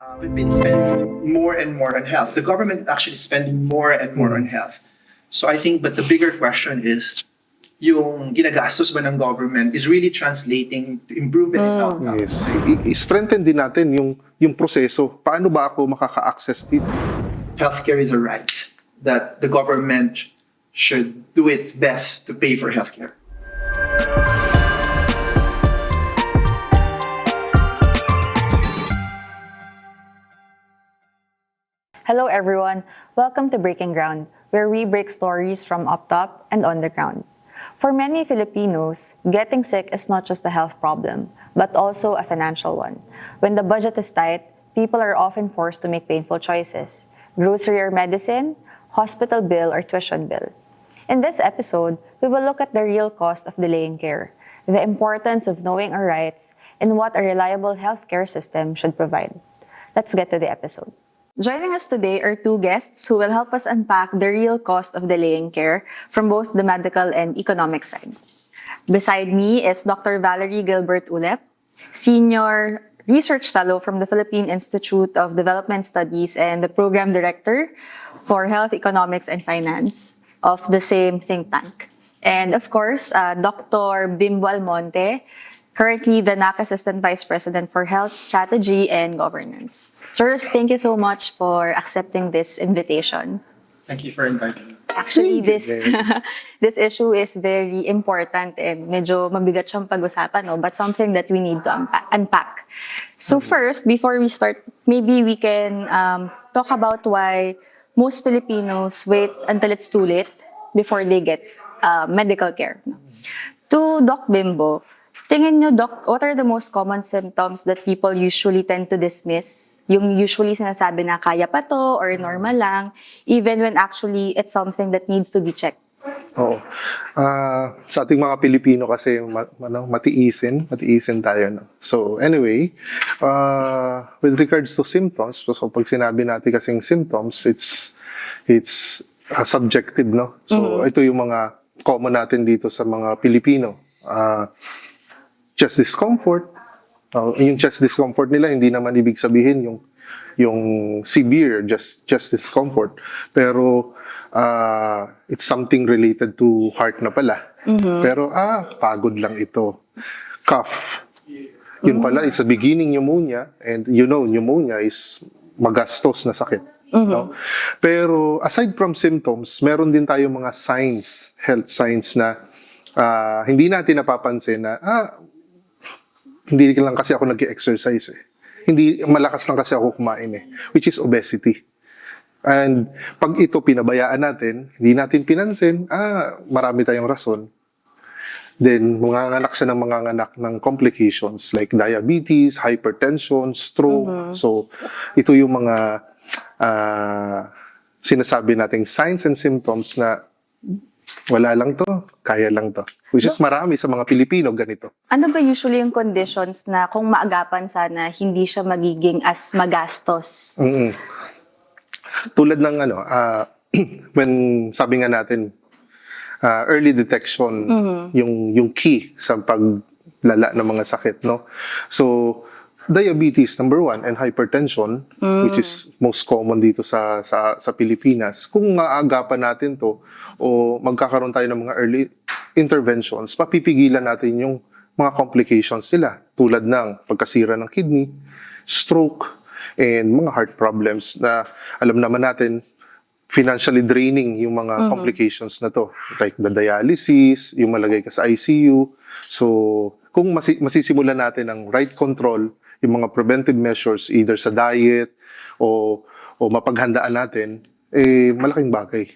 We've been spending more and more on health. The government is actually spending more and more on health. So I think, but the bigger question is, yung ginagastos ba ng government is really translating to improvement in outcomes. Yes. I-strengthen din natin yung proseso. Paano ba ako makaka-access dito? Healthcare is a right that the government should do its best to pay for healthcare. Hello everyone, welcome to Breaking Ground, where we break stories from up top and on the ground. For many Filipinos, getting sick is not just a health problem, but also a financial one. When the budget is tight, people are often forced to make painful choices: grocery or medicine, hospital bill or tuition bill. In this episode, we will look at the real cost of delaying care, the importance of knowing our rights, and what a reliable healthcare system should provide. Let's get to the episode. Joining us today are two guests who will help us unpack the real cost of delaying care from both the medical and economic side. Beside me is Dr. Valerie Gilbert Ulep, Senior Research Fellow from the Philippine Institute of Development Studies and the Program Director for Health Economics and Finance of the same think tank. And of course, Dr. Bimbo Almonte, currently the NAC Assistant Vice President for Health Strategy and Governance. Sirs, thank you so much for accepting this invitation. Thank you for inviting me. Actually, this this issue is very important and medyo mabigat siyang pag-usapan, no? But something that we need to unpack. So first, before we start, maybe we can talk about why most Filipinos wait until it's too late before they get medical care. To Doc Bimbo, tingin nyo, Doc, what are the most common symptoms that people usually tend to dismiss? Yung usually sinasabi na kaya pa to or normal lang, even when actually it's something that needs to be checked. Oo. Sa ating mga Pilipino kasi matiisin tayo. No? So anyway, with regards to symptoms, so pag sinabi natin kasing symptoms, it's subjective, no? So ito yung mga common natin dito sa mga Pilipino. Chest discomfort. Yung chest discomfort nila hindi naman ibig sabihin yung severe chest discomfort, pero it's something related to heart na pala. Pero pagod lang ito. Cough. Yun pala, it's a beginning pneumonia, and you know pneumonia is magastos na sakit. No? Pero aside from symptoms, meron din tayong mga signs, health signs na hindi natin napapansin na hindi lang kasi ako nag-exercise Hindi malakas lang kasi ako kumain which is obesity. And pag ito pinabayaan natin, hindi natin pinansin, marami tayong rason. Then manganganak siya ng complications like diabetes, hypertension, stroke. So ito yung mga sinasabi nating signs and symptoms na wala lang to, kaya lang to. Which is marami sa mga Pilipino ganito. Ano ba usually yung conditions na kung maagapan sana, hindi siya magiging as magastos? Tulad ng when sabi nga natin, early detection, yung key sa paglala ng mga sakit, no? So, diabetes, number 1, and hypertension, which is most common dito sa Pilipinas. Kung maagapan natin to, o magkakaroon tayo ng mga early interventions, papipigilan natin yung mga complications nila, tulad ng pagkasira ng kidney, stroke, and mga heart problems na alam naman natin, financially draining yung mga complications na to, like the dialysis, yung malagay ka sa ICU. So, kung masisimulan natin ang right control, yung mga preventive measures, either sa diet o mapaghandaan natin, malaking bagay.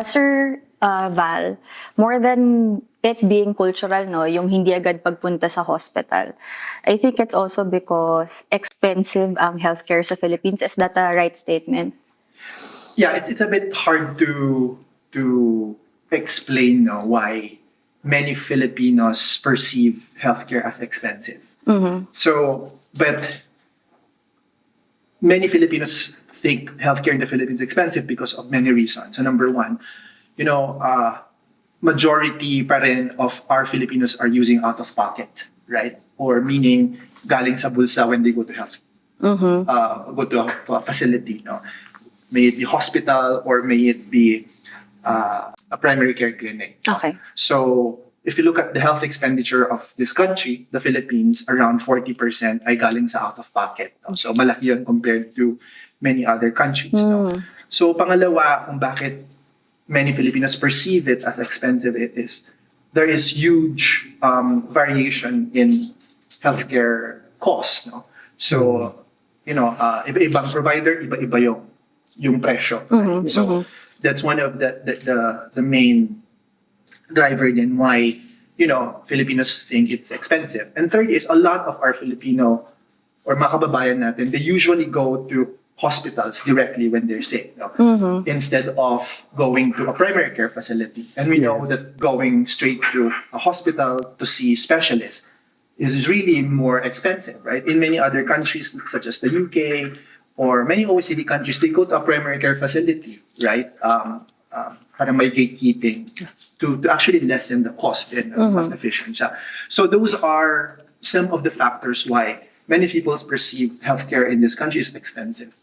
Sir Val, more than it being cultural, no, yung hindi agad pagpunta sa hospital, I think it's also because expensive ang healthcare sa Philippines. Is that a right statement? Yeah, it's a bit hard to explain why many Filipinos perceive healthcare as expensive. So, but many Filipinos think healthcare in the Philippines is expensive because of many reasons. So number 1, majority pa rin of our Filipinos are using out of pocket, right? Or meaning galing sa bulsa when they go to go to a facility. No? May it be hospital or may it be a primary care clinic. Okay. So if you look at the health expenditure of this country, the Philippines, around 40% ay galing sa out-of-pocket. No? So malaki yun compared to many other countries. No? So pangalawa, kung bakit many Filipinos perceive it as expensive, it is there is huge variation in healthcare costs. No? So, iba-ibang provider, iba-iba yung presyo. Right? So that's one of the main driver din why Filipinos think it's expensive. And third is a lot of our Filipino or mga kababayan natin, they usually go to hospitals directly when they're sick, instead of going to a primary care facility. And we know that going straight to a hospital to see specialists is really more expensive, right? In many other countries, such as the UK or many OECD countries, they go to a primary care facility, right? Para may gatekeeping to actually lessen the cost and mas efficient siya. So those are some of the factors why many people perceive healthcare in this country is expensive.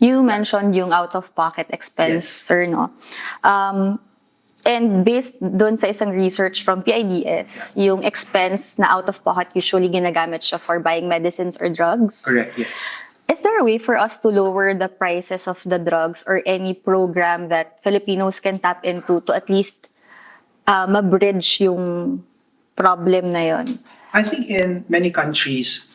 You mentioned yung out-of-pocket expense, sir, no? And based dun sa isang research from PIDS, yung expense na out-of-pocket usually ginagamit siya for buying medicines or drugs. Correct, yes. Is there a way for us to lower the prices of the drugs or any program that Filipinos can tap into to at least ma-bridge yung problem na yon? I think in many countries,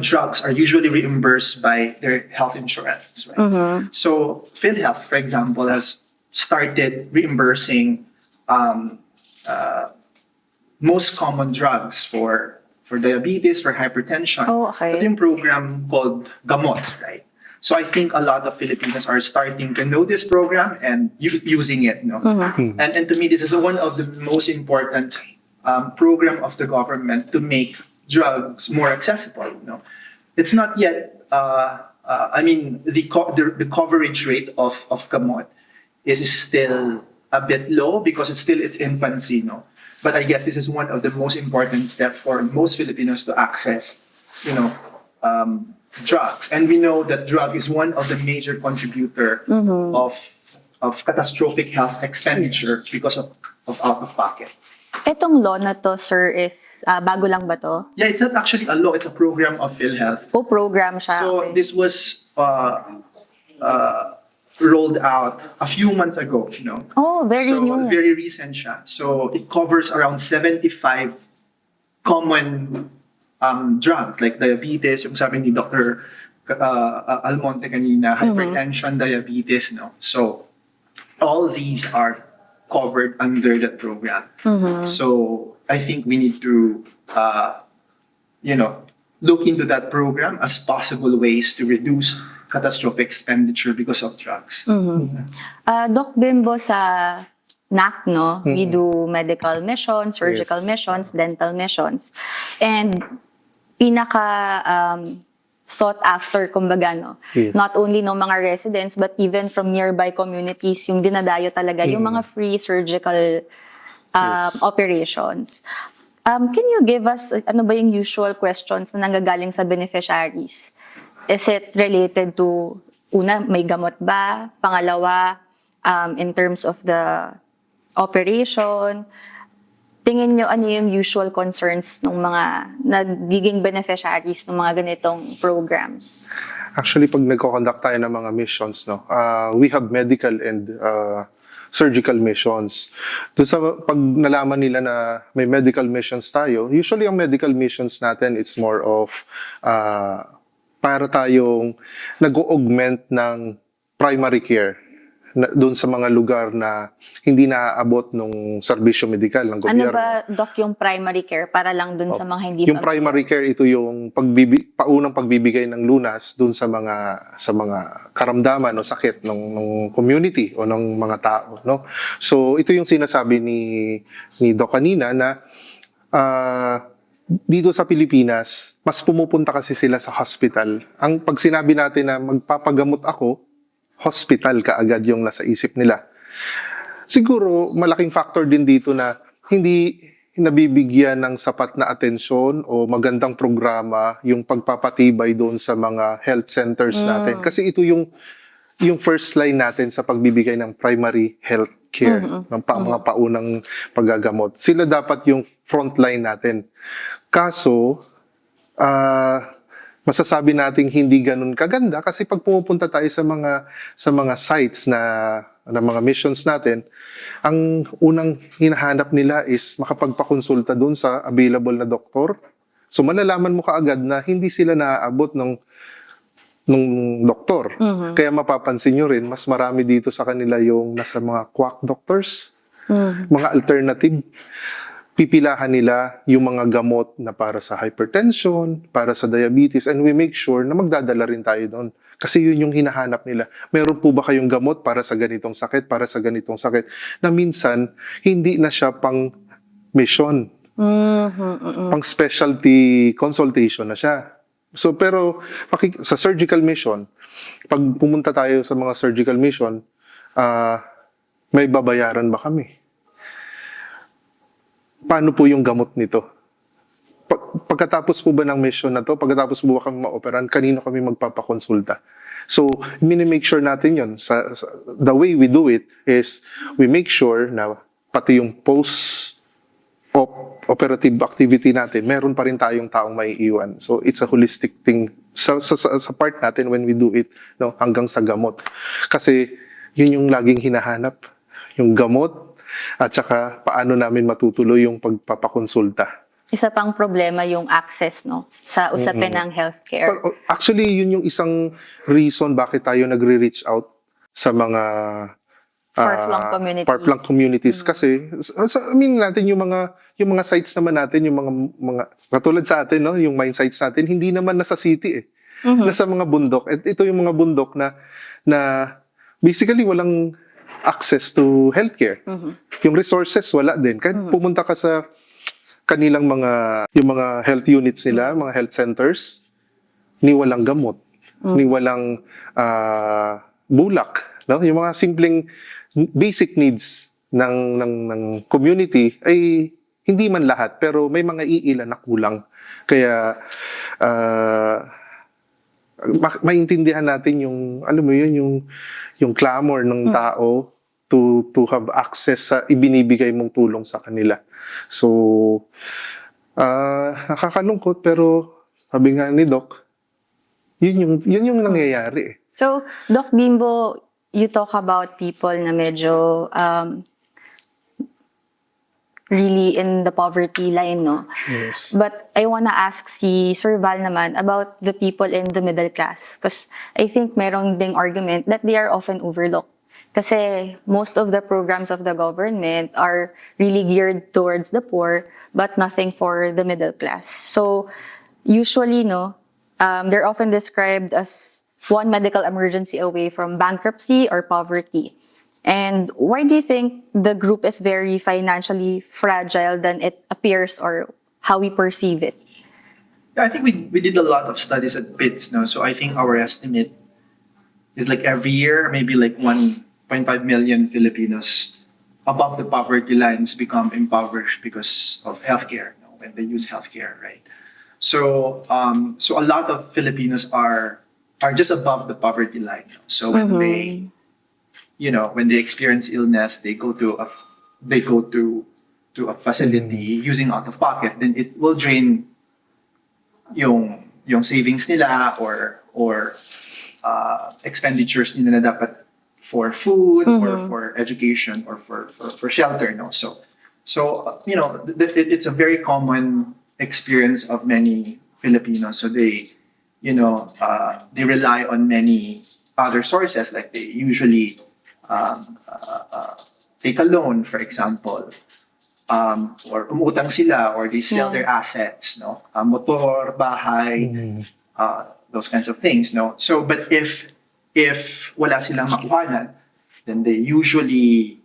drugs are usually reimbursed by their health insurance, right? So PhilHealth, for example, has started reimbursing most common drugs for diabetes, for hypertension. Oh, okay. Ito yung program called Gamot, right? So I think a lot of Filipinos are starting to know this program and using it. And to me, this is one of the most important program of the government to make drugs more accessible. It's not yet. The coverage rate of Gamot is still a bit low because it's still its infancy. But I guess this is one of the most important steps for most Filipinos to access, drugs. And we know that drug is one of the major contributor of catastrophic health expenditure because of out-of-pocket. Etong law na to, sir, is bago lang ba to? Yeah, it's not actually a law. It's a program of PhilHealth. O program siya. So Okay. this was rolled out a few months ago. Oh, very So new. very recent siya. So it covers around 75 common drugs like diabetes, yung sabi ni Dr. Almonte kanina, hypertension, diabetes. So all these are covered under that program. So I think we need to, look into that program as possible ways to reduce catastrophic expenditure because of drugs. Doc Bimbo, sa NAC, no? We do medical missions, surgical missions, dental missions. And pinaka sought after, kumbaga, no? Yes. Not only ng mga residents, but even from nearby communities, yung dinadayo talaga, yung mga free surgical operations. Can you give us, ano ba yung usual questions na nanggagaling sa beneficiaries? Is it related to, una, may gamot ba? Pangalawa, in terms of the operation, tingin nyo ano yung usual concerns ng mga nagiging beneficiaries ng mga ganitong programs? Actually, pag nagko-conduct tayo ng mga missions, we have medical and surgical missions. Doon sa pag nalaman nila na may medical missions tayo, usually ang medical missions natin, it's more of para tayong nag-augment ng primary care doon sa mga lugar na hindi naaabot ng serbisyo medikal ng gobyerno. Ano ba, Doc, yung primary care para lang dun sa mga hindi Yung primary care, ito yung paunang pagbibigay ng lunas doon sa mga karamdaman o sakit ng community o ng mga tao, no? So ito yung sinasabi ni Doc kanina na dito sa Pilipinas, mas pumupunta kasi sila sa hospital. Ang pag sinabi natin na magpapagamot ako, hospital kaagad yung nasa isip nila. Siguro malaking factor din dito na hindi nabibigyan ng sapat na atensyon o magandang programa yung pagpapatibay doon sa mga health centers natin. Kasi ito yung first line natin sa pagbibigay ng primary health care, ng mga paunang paggagamot. Sila dapat yung front line natin. Kaso, masasabi nating hindi ganun kaganda kasi pag pumupunta tayo sa mga sites ng mga missions natin, ang unang hinahanap nila is makapagpakonsulta doon sa available na doktor. So malalaman mo kaagad na hindi sila naaabot nung doktor. Kaya mapapansin nyo rin, mas marami dito sa kanila yung nasa mga quack doctors, mga alternative. Pipilahan nila yung mga gamot na para sa hypertension, para sa diabetes, and we make sure na magdadala rin tayo doon. Kasi yun yung hinahanap nila. Meron po ba kayong gamot para sa ganitong sakit, para sa ganitong sakit, na minsan, hindi na siya pang mission. Pang specialty consultation na siya. So, pero sa surgical mission, pag pumunta tayo sa mga surgical mission, may babayaran ba kami? Paano po yung gamot nito? Pagkatapos po ba ng mission na to, pagkatapos po ba kami ma-operan, kanino kami magpapakonsulta? So, make sure natin yun. The way we do it is, we make sure na pati yung post-operative activity natin, meron pa rin tayong taong maiiwan. So, it's a holistic thing sa part natin when we do it, no, hanggang sa gamot. Kasi, yun yung laging hinahanap. Yung gamot, at saka paano namin matutuloy yung pagpapakonsulta. Isa pang problema yung access, no, sa usapin ng healthcare. Actually, yun yung isang reason bakit tayo nagre-reach out sa mga far-flung communities. Kasi natin yung mga sites naman natin, yung mga katulad sa atin, no, yung mine sites natin, hindi naman nasa city eh. Nasa mga bundok. At ito yung mga bundok na basically walang access to healthcare. Yung resources wala din. Kahit pumunta ka sa kanilang yung mga health units nila, mga health centers, ni walang gamot, ni walang bulak, no? Yung mga simpleng basic needs ng community ay hindi man lahat, pero may mga iilan na kulang. Kaya maintindihan natin yung, alam mo yun, yung clamor ng tao to have access sa ibinibigay mong tulong sa kanila. So, nakakalungkot, pero sabi nga ni Doc, yun yung nangyayari eh. So, Doc Bimbo, you talk about people na medyo really in the poverty line, no? Yes. But I wanna ask si Sir Val naman about the people in the middle class. Because I think merong ding argument that they are often overlooked. Kasi most of the programs of the government are really geared towards the poor, but nothing for the middle class. So usually, no, they're often described as one medical emergency away from bankruptcy or poverty. And why do you think the group is very financially fragile than it appears or how we perceive it? Yeah, I think we did a lot of studies at BITS, no? So I think our estimate is like every year, maybe like 1.5 million Filipinos above the poverty lines become impoverished because of healthcare, no? When they use healthcare, right? So a lot of Filipinos are just above the poverty line. No? So when they experience illness, they go to a facility using out of pocket, then it will drain yung savings nila or expenditures nila na dapat for food or for education or for shelter, no? So it's a very common experience of many Filipinos. So they rely on many other sources, like they usually take a loan, for example, or umutang sila, or they sell their assets, no? Motor, bahay, those kinds of things, no? So, but if wala silang makuhanan, then they usually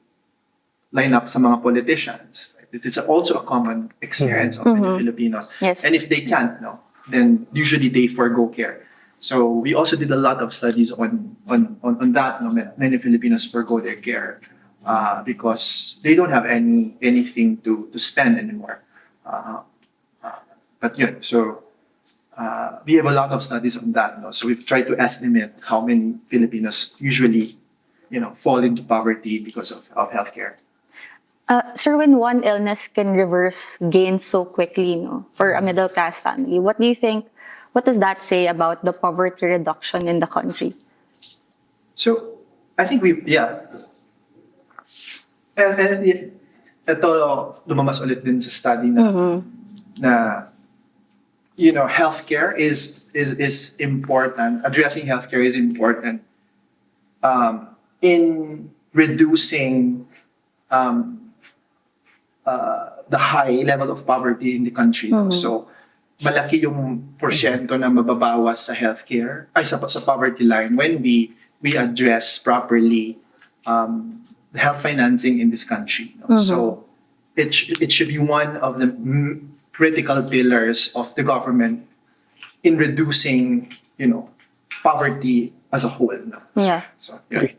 line up sa mga politicians. Right? It's also a common experience of many Filipinos. Yes. And if they can't, no, then usually they forgo care. So we also did a lot of studies on that. No? Many Filipinos forgo their care because they don't have anything to spend anymore. But yun, so we have a lot of studies on that. No? So we've tried to estimate how many Filipinos usually, fall into poverty because of healthcare. Sir, when one illness can reverse gains so quickly, no, for a middle class family, what do you think? What does that say about the poverty reduction in the country? So I think and ito lumabas ulit din sa study na healthcare is important. Addressing healthcare is important in reducing the high level of poverty in the country. So malaki yung porsyento na mababawas sa healthcare ay sa poverty line when we address properly the health financing in this country. So it should be one of the critical pillars of the government in reducing, poverty as a whole. No? Yeah. So, yeah.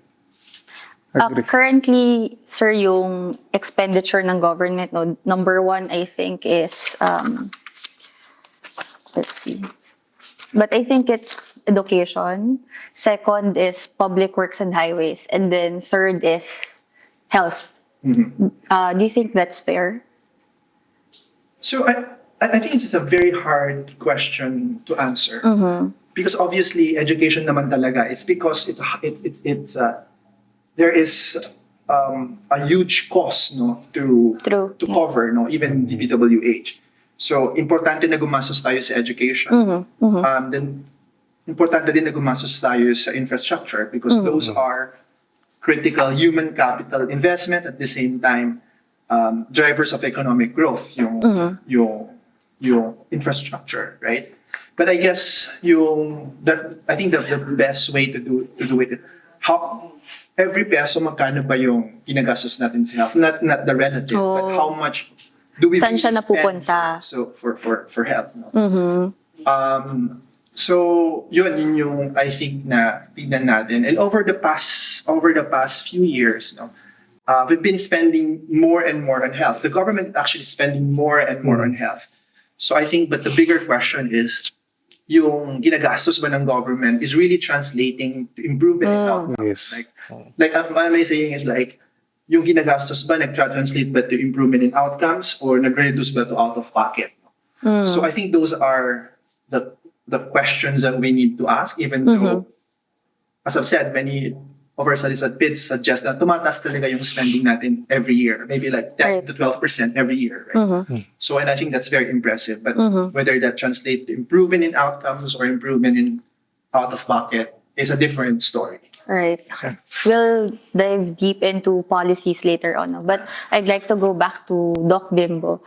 Agree. Currently, sir, yung expenditure ng government, no, number one, I think, is, let's see. But I think it's education. Second is public works and highways. And then third is health. Do you think that's fair? So I think it's a very hard question to answer because obviously education naman talaga. It's because there is a huge cost to True. cover even DPWH. So importante na gumastos tayo sa education. Then importante din na gumastos tayo sa infrastructure because those are critical human capital investments at the same time drivers of economic growth yung infrastructure, right? But I guess I think the best way to do it, how every peso magkano ba yung ginagastos natin sa health, not the relative, but how much do we Saan siya really spend napupunta? for health, no? So yun yung I think na tignan natin, and over the past few years, we've been spending more and more on health. The government is actually spending more and more on health. So I think, but the bigger question is, yung ginagastos ba ng government is really translating to improvement in outcomes. Yes. Like what I'm saying is like, yung ginagastos ba nag-translate ba to improvement in outcomes or nag-reduce ba to out of pocket? So I think those are the questions that we need to ask, even though, as I've said, many of our studies at PIDS suggest na tumataas talaga yung spending natin every year, maybe like 10 to 12% every year. Right? So, and I think that's very impressive. But whether that translates to improvement in outcomes or improvement in out of pocket is a different story. Right. We'll dive deep into policies later on. No? But I'd like to go back to Doc Bimbo.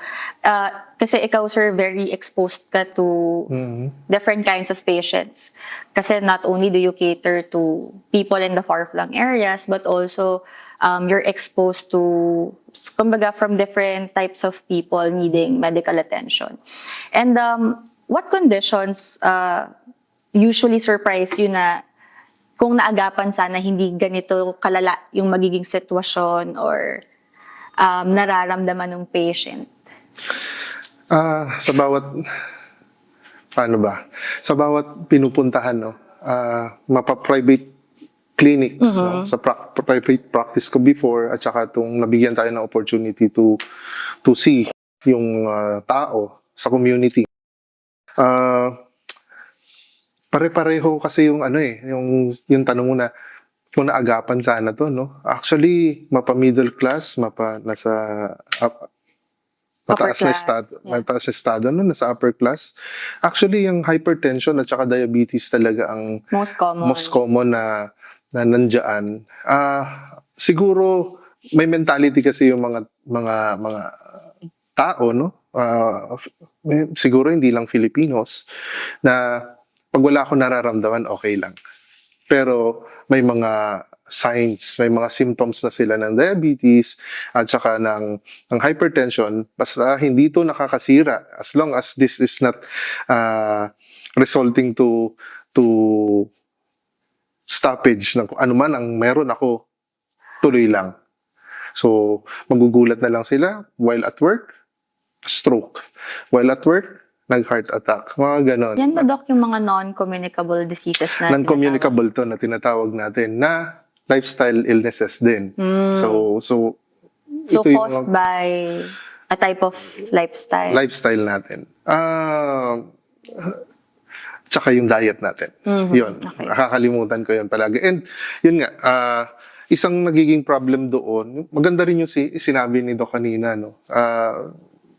Kasi ikaw, sir, very exposed ka to different kinds of patients. Kasi not only do you cater to people in the far-flung areas, but also you're exposed to, kumbaga, from different types of people needing medical attention. And what conditions usually surprise you na kung naagapan sana hindi ganito kalala yung magiging sitwasyon or nararamdaman ng patient? Sa bawat pinupuntahan, mapa-private clinics, sa private practice ko before, at saka itong nabigyan tayo ng opportunity to see yung tao sa community. Pare-pareho kasi yung yung tanong mo na kung naagapan sana to, no? Actually, mapa-middle class, nasa mataas na estado, no? Nasa upper class. Actually, yung hypertension at saka diabetes talaga ang most common na nandiyan. Siguro may mentality kasi yung mga tao, no? Siguro hindi lang Filipinos na pag wala akong nararamdaman, okay lang. Pero may mga signs, may mga symptoms na sila ng diabetes at saka ng hypertension. Basta hindi to nakakasira as long as this is not resulting to stoppage ng kung ano man ang meron ako, tuloy lang. So, magugulat na lang sila while at work, stroke. While at work, nag-heart attack. Mga ganon. Yan ba, Doc, yung mga non-communicable diseases na Non-communicable to na tinatawag natin na lifestyle illnesses din. So So, ito yung caused by a type of lifestyle. lifestyle natin. Tsaka yung diet natin. Yun. Okay. Nakakalimutan ko yun palagi. And yun nga, isang nagiging problem doon, maganda rin yung sinabi ni Doc kanina, no?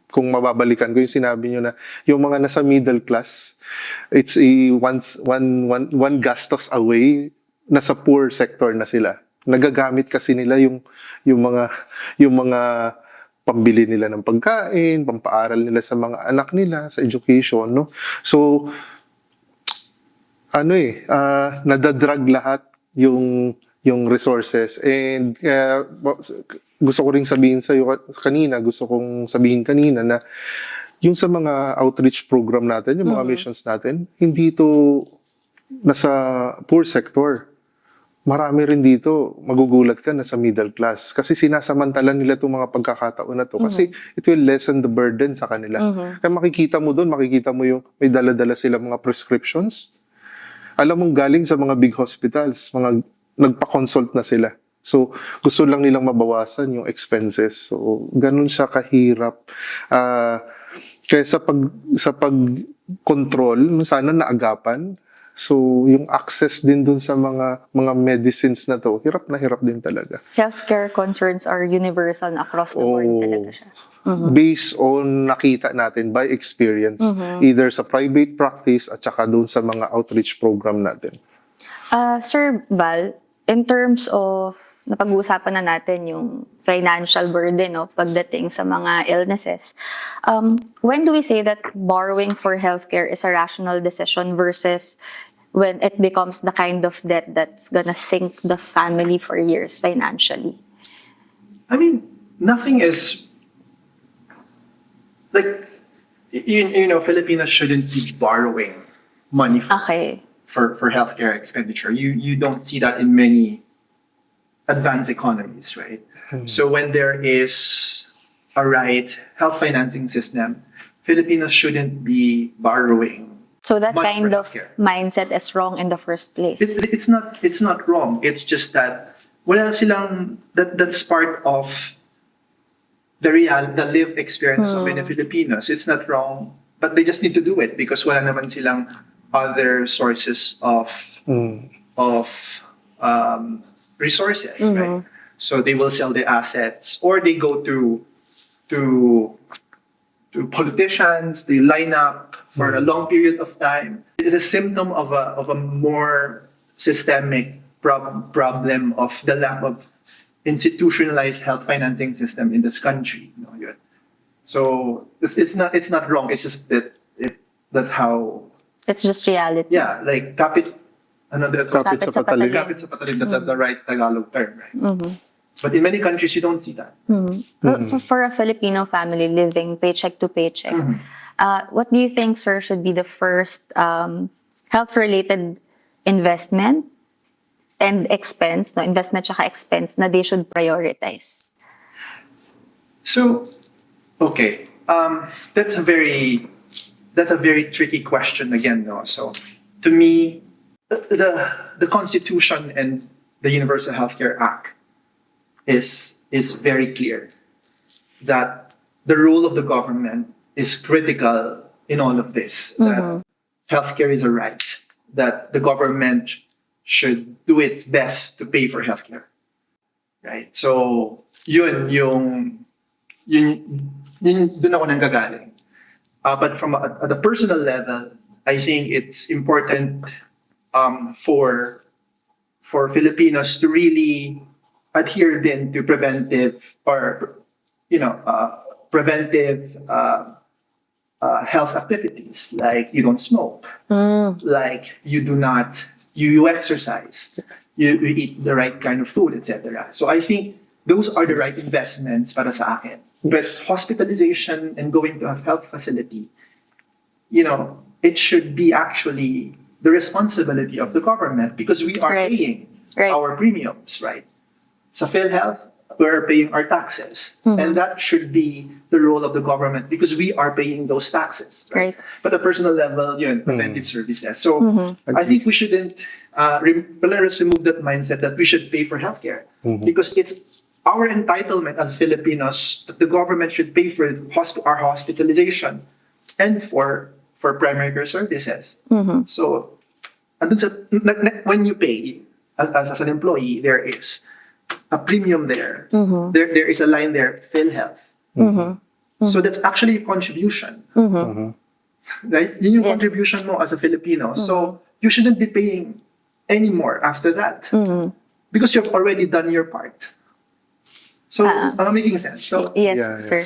Kung mababalikan ko yung sinabi nyo na yung mga nasa middle class, it's one gastos away, nasa poor sector na sila. Nagagamit kasi nila yung mga pambili nila ng pagkain, pampaaral nila sa mga anak nila, sa education, no? So, nadadrag lahat yung resources. And gusto ko ring sabihin kanina na yung sa mga outreach program natin, yung mga missions natin, hindi to nasa poor sector. Marami rin dito, magugulat ka, nasa middle class. Kasi sinasamantala nila itong mga pagkakataon na to. Kasi it will lessen the burden sa kanila. Kaya makikita mo yung may dala-dala sila mga prescriptions. Alam mong galing sa mga big hospitals, mga nagpa-consult na sila. So, gusto lang nilang mabawasan yung expenses. So, ganun siya kahirap. Kaya sa pag-control, sana naagapan. So, yung access din dun sa mga medicines na to, hirap na hirap din talaga. Healthcare concerns are universal na across the board talaga siya. Based on nakita natin by experience, either sa private practice at saka dun sa mga outreach program natin. Sir Val, in terms of, napag-uusapan na natin yung financial burden, no, pagdating sa mga illnesses. When do we say that borrowing for healthcare is a rational decision versus when it becomes the kind of debt that's gonna sink the family for years financially? I mean, nothing is like, Filipinos shouldn't be borrowing money for healthcare expenditure. You don't see that in many advanced economies, right? So when there is a right health financing system, Filipinos shouldn't be borrowing. So that money kind for of healthcare. mindset is wrong in the first place. It's not wrong. It's just that wala silang that's part of the lived experience of many Filipinos. It's not wrong, but they just need to do it because wala naman silang other sources of resources, right? So they will sell their assets or they go to politicians. They line up for a long period of time. It's a symptom of a more systemic problem of the lack of institutionalized health financing system in this country. Yun. So it's not wrong. It's just that that's how. It's just reality. Yeah, like kapit Kapit sa patalim. Kapit sa patalim. That's the right Tagalog term, right? But in many countries, you don't see that. For a Filipino family living paycheck to paycheck, what do you think, sir, should be the first health-related investment and expense, investment tsaka expense na they should prioritize? So, okay, that's a very tricky question again, no? So, to me, the Constitution and the Universal Healthcare Act is very clear that the role of the government is critical in all of this. That healthcare is a right. That the government should do its best to pay for healthcare. Right? So, yun dun ako nanggagaling. But from at the personal level, I think it's important for Filipinos to really adhere then to preventive health activities, like you don't smoke, like you exercise, you eat the right kind of food, etc. So I think those are the right investments para sa akin. But hospitalization and going to a health facility, it should be actually the responsibility of the government because we are paying our premiums, right? Sa PhilHealth, we're paying our taxes. And that should be the role of the government because we are paying those taxes. Right? Right. But at the personal level, yun, preventive services. So I think we shouldn't, let's remove that mindset that we should pay for healthcare because it's our entitlement as Filipinos that the government should pay for our hospitalization and for primary care services. So, andun sa, when you pay as an employee, there is a premium there. There is a line there, PhilHealth. So that's actually a contribution. Right? Yun yung Yes. contribution mo as a Filipino. So you shouldn't be paying any more after that. Because you've already done your part. So, am I making sense? So, Yes, Yeah, yeah. sir.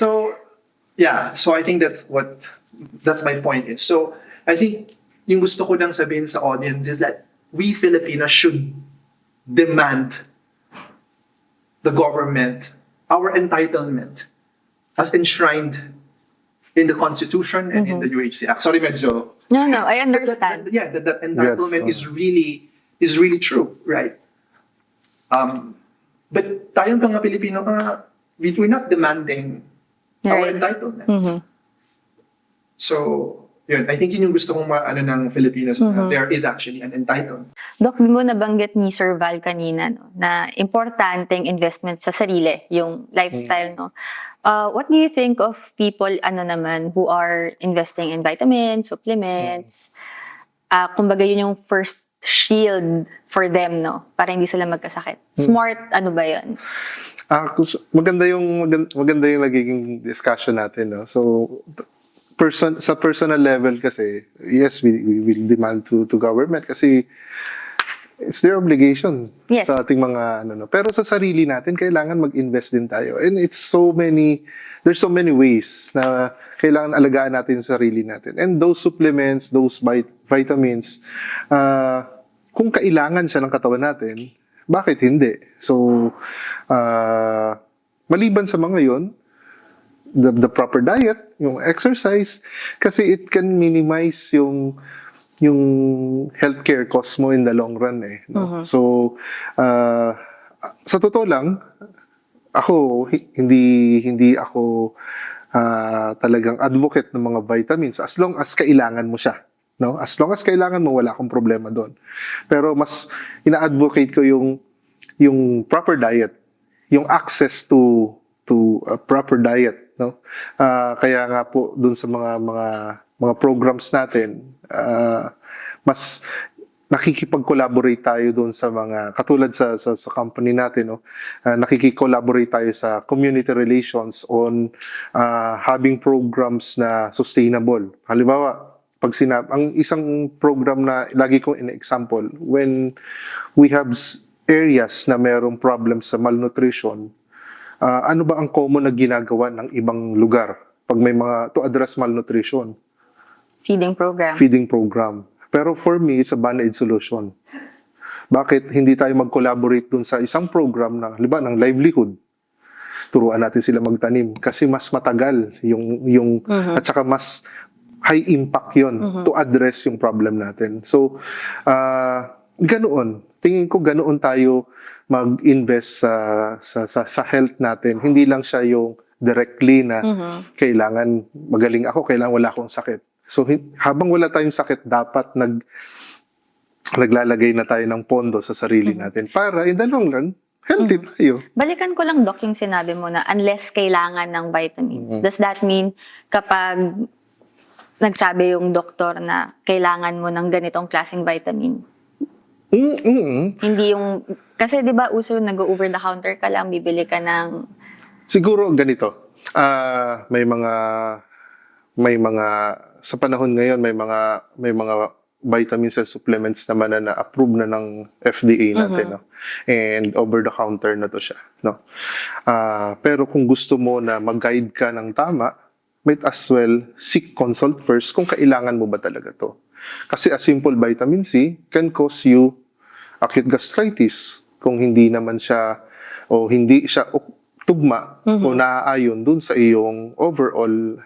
so I think that's my point is. So, I think yung gusto ko nang sabihin sa audience is that we Filipinos should demand the government our entitlement as enshrined in the Constitution and in the UHC Act. Sorry, medyo. No, I That understand. entitlement Yes, is really true, right? But tayong mga Pilipino, we're not demanding our Right. entitlements. So, yun, I think yun yung gusto kong maano ng Filipinos na there is actually an entitlement. Doc, mo nabanggit ni Sir Val kanina, no, na importanteng investment sa sarili, yung lifestyle, no? What do you think of people, who are investing in vitamins, supplements? Kumbaga yun yung first shield for them, no? Para hindi sila magkasakit. Smart, ba yun? Maganda yung nagiging discussion natin, no? So sa personal level kasi, yes, we will demand to government kasi it's their obligation Yes. sa ating mga Pero sa sarili natin kailangan mag-invest din tayo. And there's so many ways na kailangan alagaan natin sa sarili natin. And those supplements, those vitamins, kung kailangan siya ng katawan natin, bakit hindi? So, maliban sa mga yon, the proper diet, yung exercise, kasi it can minimize yung healthcare cost mo in the long run no? So sa totoo lang, ako hindi ako talagang advocate ng mga vitamins as long as kailangan mo siya, no? As long as kailangan mo, wala akong problema doon. Pero mas ina-advocate ko yung proper diet, yung access to a proper diet, no? Kaya nga po dun sa mga programs natin, mas nakikipag-collaborate tayo dun sa mga katulad sa company natin, no? Nakikikollaborate tayo sa community relations on having programs na sustainable. Halimbawa, ang isang program na lagi kong in-example, when we have areas na mayroong problems sa malnutrition, ano ba ang common na ginagawa ng ibang lugar pag may to address malnutrition? Feeding program. Feeding program. Pero for me, it's a band-aid solution. Bakit hindi tayo mag-collaborate dun sa isang program na, halimbawa, ng livelihood? Turuan natin sila magtanim kasi mas matagal at saka mas high impact yon to address yung problem natin. So, ganoon. Tingin ko ganoon tayo mag-invest sa health natin. Hindi lang siya yung directly na kailangan magaling ako, kailangan wala akong sakit. So habang wala tayong sakit, dapat naglalagay na tayo ng pondo sa sarili natin para in the long run, healthy tayo. Balikan ko lang, Doc, yung sinabi mo na unless kailangan ng vitamins. Does that mean kapag nagsabi yung doktor na kailangan mo ng ganitong klaseng vitamin, hindi yung, kasi di ba uso nag-over the counter ka lang, bibili ka ng... Siguro ganito, may mga sa panahon ngayon may mga vitamins and supplements naman na approve na ng FDA natin, no? And over the counter na to siya, no? Pero kung gusto mo na mag-guide ka ng tama, might as well seek consult first kung kailangan mo ba talaga to. Kasi a simple vitamin C can cause you acute gastritis kung hindi naman siya tugma o naaayon dun sa iyong overall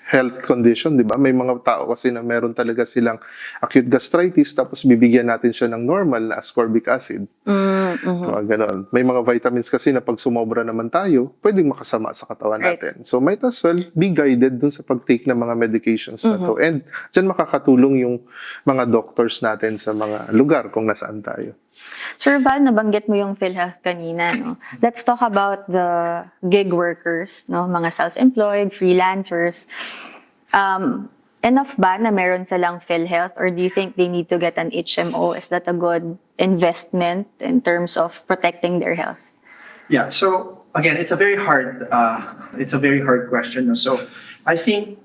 health condition, di ba? May mga tao kasi na meron talaga silang acute gastritis tapos bibigyan natin siya ng normal na ascorbic acid. Mga ganon. May mga vitamins kasi na pag sumobra naman tayo, pwedeng makasama sa katawan Right. natin. So might as well be guided dun sa pag-take ng mga medications na to. And dyan makakatulong yung mga doctors natin sa mga lugar kung nasaan tayo. Sir Val, nabanggit mo yung PhilHealth kanina, no? Let's talk about the gig workers, no? Mga self-employed, freelancers. Enough ba na meron silang PhilHealth, or do you think they need to get an HMO? Is that a good investment in terms of protecting their health? Yeah. So again, it's a very hard question. No? So I think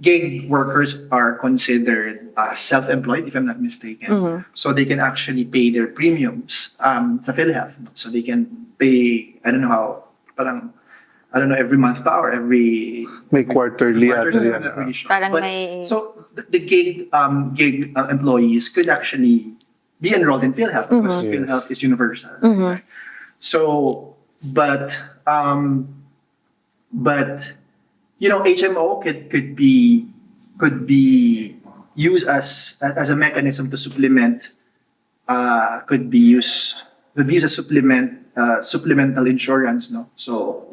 gig workers are considered self-employed, if I'm not mistaken. So they can actually pay their premiums sa PhilHealth. So they can pay, I don't know, every month pa or every May quarterly quarters, ata I'm not yan. really sure. Parang But, may- So the gig employees could actually be enrolled in PhilHealth because Yes. PhilHealth is universal. Right? So, but HMO could be used as a mechanism to supplement. Could be used as supplemental insurance, no? So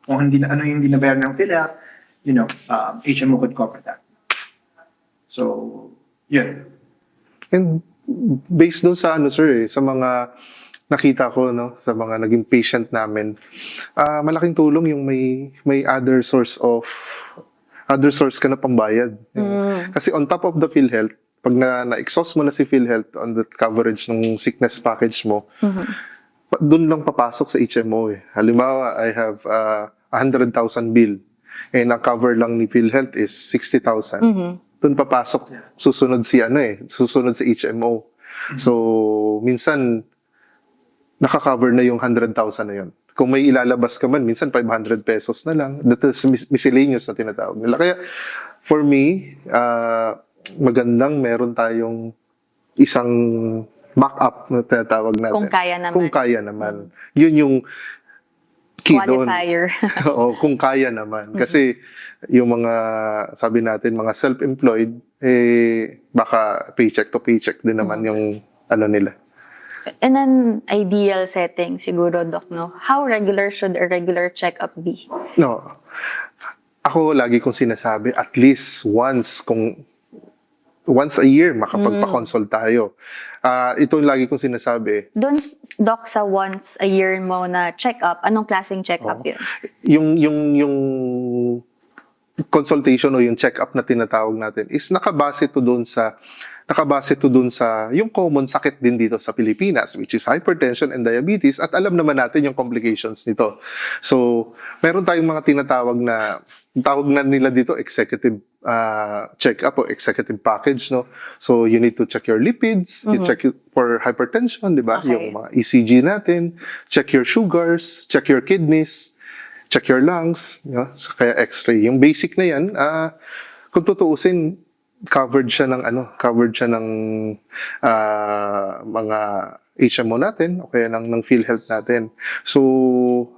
kung hindi nabayaran ng PhilHealth, HMO could cover that. So yun. And based doon sa sa mga nakita ko, no, sa mga naging patient namin, malaking tulong yung may other source ka na pambayad. Kasi on top of the PhilHealth, pag na-exhaust mo na si PhilHealth on the coverage ng sickness package mo, doon lang papasok sa HMO eh. Halimbawa, I have 100,000 bill and ang cover lang ni PhilHealth is 60,000. Doon papasok, susunod sa HMO. So, minsan, nakakover na yung 100,000 na yun. Kung may ilalabas ka man, minsan 500 pesos na lang. That is miscellaneous na tinatawag nila. Kaya, for me, magandang meron tayong isang backup na tinatawag natin. Kung kaya naman. Kung kaya naman. Yun yung key doon. Qualifier. Oo, kung kaya naman. Kasi yung mga, sabi natin, mga self-employed, baka paycheck to paycheck din naman yung nila. In an ideal setting, siguro, Doc, no? How regular should a regular checkup be? No. Ako lagi kong sinasabi, at least once a year makapagpa-consult tayo. Ito yung lagi kong sinasabi. Doon, Doc, sa once a year mo na check-up, anong klaseng check-up yun? Yung consultation o yung check-up na tinatawag natin is nakabase to doon sa yung common sakit din dito sa Pilipinas, which is hypertension and diabetes, at alam naman natin yung complications nito. So, meron tayong mga tawag na nila dito executive check-up o executive package, no? So, you need to check your lipids, you check for hypertension, di ba? Okay. Yung mga ECG natin, check your sugars, check your kidneys, check your lungs, so, kaya x-ray. Yung basic na yan, kung tutuusin, covered siya ng mga HMO natin o kaya ng PhilHealth natin. So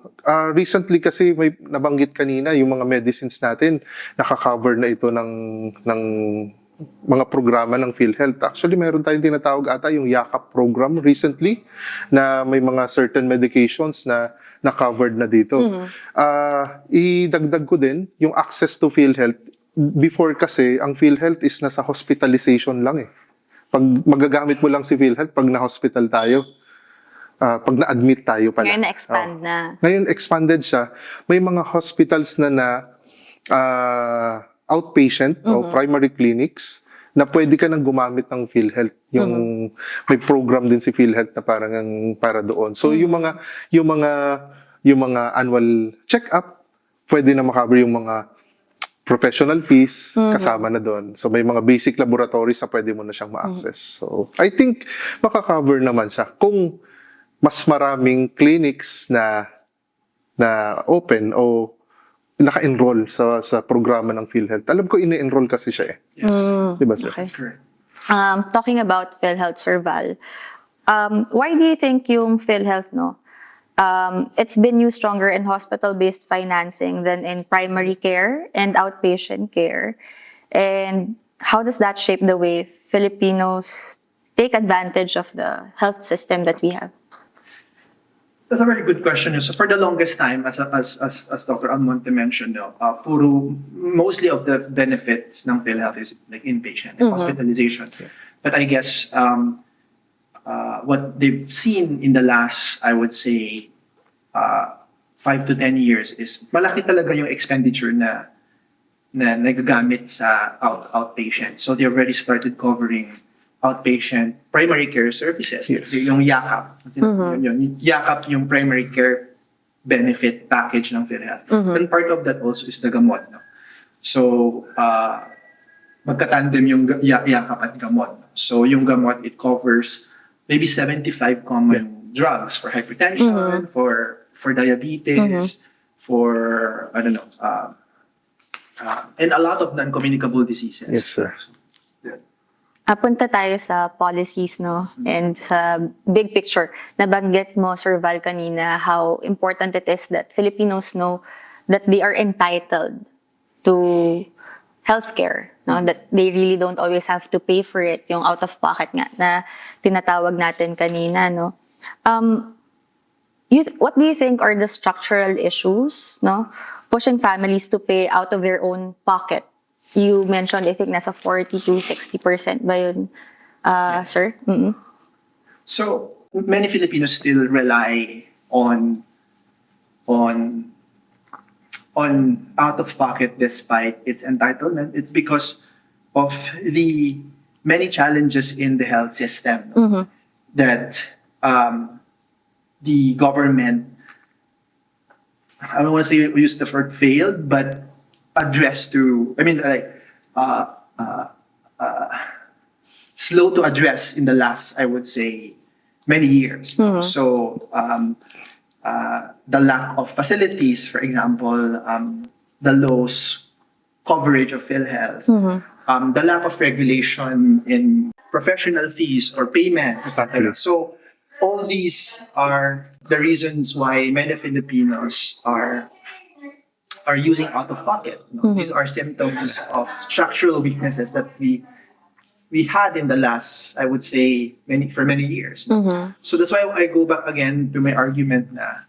recently kasi may nabanggit kanina yung mga medicines natin naka-cover na ito ng mga programa ng PhilHealth. Actually meron tayong tinatawag ata yung YAKAP program recently na may mga certain medications na covered na dito. Idagdag ko din yung access to PhilHealth. Before kasi, ang PhilHealth is nasa hospitalization lang eh. Pag magagamit mo lang si PhilHealth, pag na-hospital tayo, pag na-admit tayo pala. Ngayon na-expand na. Ngayon, expanded siya. May mga hospitals na outpatient o primary clinics na pwede ka nang gumamit ng PhilHealth. May program din si PhilHealth na parang para doon. So, yung mga annual check-up, pwede na makaber yung mga professional fees, kasama na doon. So, may mga basic laboratories na pwede mo na siyang ma-access. So, I think makaka-cover naman siya kung mas maraming clinics na open o naka-enroll sa programa ng PhilHealth. Alam ko, ini-enroll kasi siya eh. Diba, sir? Okay. Correct. Talking about PhilHealth, Sir Val, why do you think yung PhilHealth, no, it's been used stronger in hospital-based financing than in primary care and outpatient care. And how does that shape the way Filipinos take advantage of the health system that we have? That's a very good question. So for the longest time, as Dr. Almonte mentioned, no, mostly of the benefits ng PhilHealth is like inpatient, like hospitalization. But I guess what they've seen in the last, I would say, 5 to 10 years is malaki talaga yung expenditure na nagagamit sa outpatient. So they already started covering outpatient primary care services. Yes. Yung YACAP. Yung YACAP yung primary care benefit package ng PhilHealth. And part of that also is the gamot. No? So, magkatandem yung YACAP at gamot. So yung gamot, it covers maybe 75 common drugs for hypertension, for diabetes, for, I don't know, and a lot of non-communicable diseases. Yes, sir. Punta tayo sa policies, no? And sa big picture. Nabanggit mo, Sir Val, kanina, how important it is that Filipinos know that they are entitled to healthcare, no? That they really don't always have to pay for it, yung out-of-pocket nga na tinatawag natin kanina, no? What do you think are the structural issues, no? Pushing families to pay out of their own pocket. You mentioned, I think, nasa 40 to 60% ba yun, sir? So many Filipinos still rely on out-of-pocket despite its entitlement. It's because of the many challenges in the health system that the government, I don't want to say we use the word failed, but addressed to, I mean, like, slow to address in the last, I would say, many years. So, the lack of facilities, for example, the low coverage of PhilHealth, the lack of regulation in professional fees or payments, etc. So, all these are the reasons why many Filipinos are using out-of-pocket. These are symptoms of structural weaknesses that we had in the last, I would say, for many years. So that's why I go back again to my argument na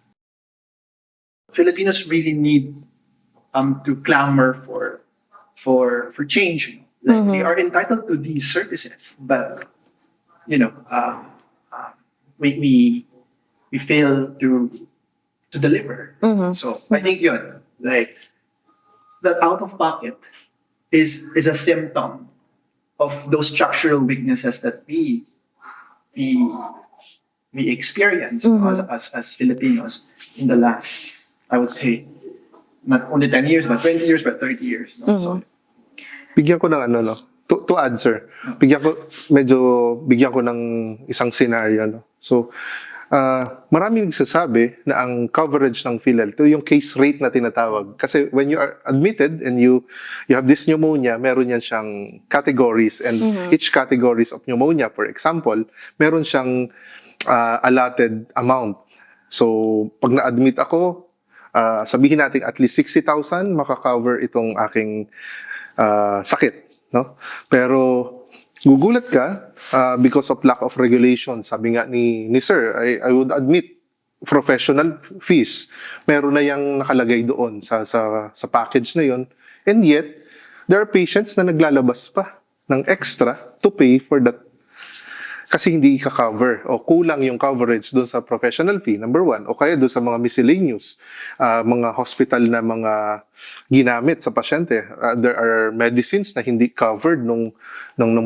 Filipinos really need to clamor for change. Like they are entitled to these services, but we fail to deliver. So I think yun. Like that out of pocket is a symptom of those structural weaknesses that we experience as Filipinos in the last, I would say, not only 10 years, but 20 years, but 30 years. No? So, Bigyan ko ng ano, no? To add, sir. Bigyan ko ng isang scenario, no? So, maraming nagsasabi na ang coverage ng PhilHealth, ito yung case rate na tinatawag. Kasi when you are admitted and you have this pneumonia, meron yan siyang categories, and each categories of pneumonia, for example, meron siyang allotted amount. So, pag na-admit ako, sabihin natin at least 60,000 makakover itong aking sakit, no? Pero gugulat ka because of lack of regulation. Sabi nga ni sir, I would admit professional fees. Meron na yang nakalagay doon sa package na yon. And yet, there are patients na naglalabas pa ng extra to pay for that kasi hindi ka-cover o kulang yung coverage doon sa professional fee, number one. O kaya doon sa mga miscellaneous, mga hospital na mga ginamit sa pasyente. There are medicines na hindi covered nung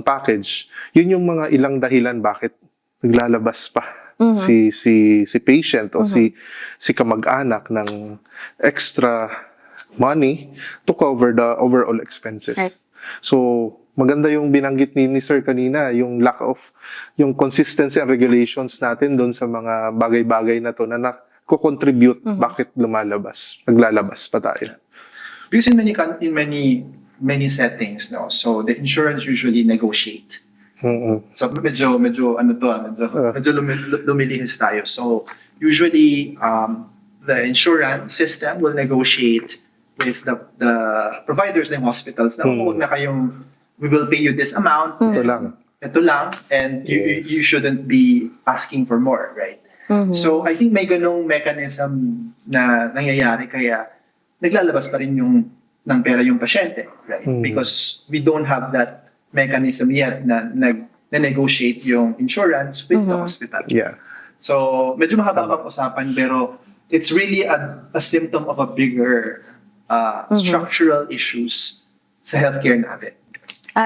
package. Yun yung mga ilang dahilan bakit naglalabas pa si patient o si kamag-anak ng extra money to cover the overall expenses. Right. So, maganda yung binanggit ni Sir kanina, yung lack of, yung consistency and regulations natin doon sa mga bagay-bagay na to na nagko-contribute bakit naglalabas pa tayo. Because in many settings, no, so the insurance usually negotiate. So medyo lumilihis tayo. So usually the insurance system will negotiate with the providers ng hospitals na huwag na kayong, we will pay you this amount. Ito lang. Ito lang, and Yes. you shouldn't be asking for more, right? So I think may ganong mechanism na nangyayari kaya naglalabas pa rin ng pera yung pasyente, right? Because we don't have that mechanism yet na negotiate yung insurance with the hospital. Yeah. So medyo mahaba pang usapan pero it's really a symptom of a bigger structural issues sa healthcare natin.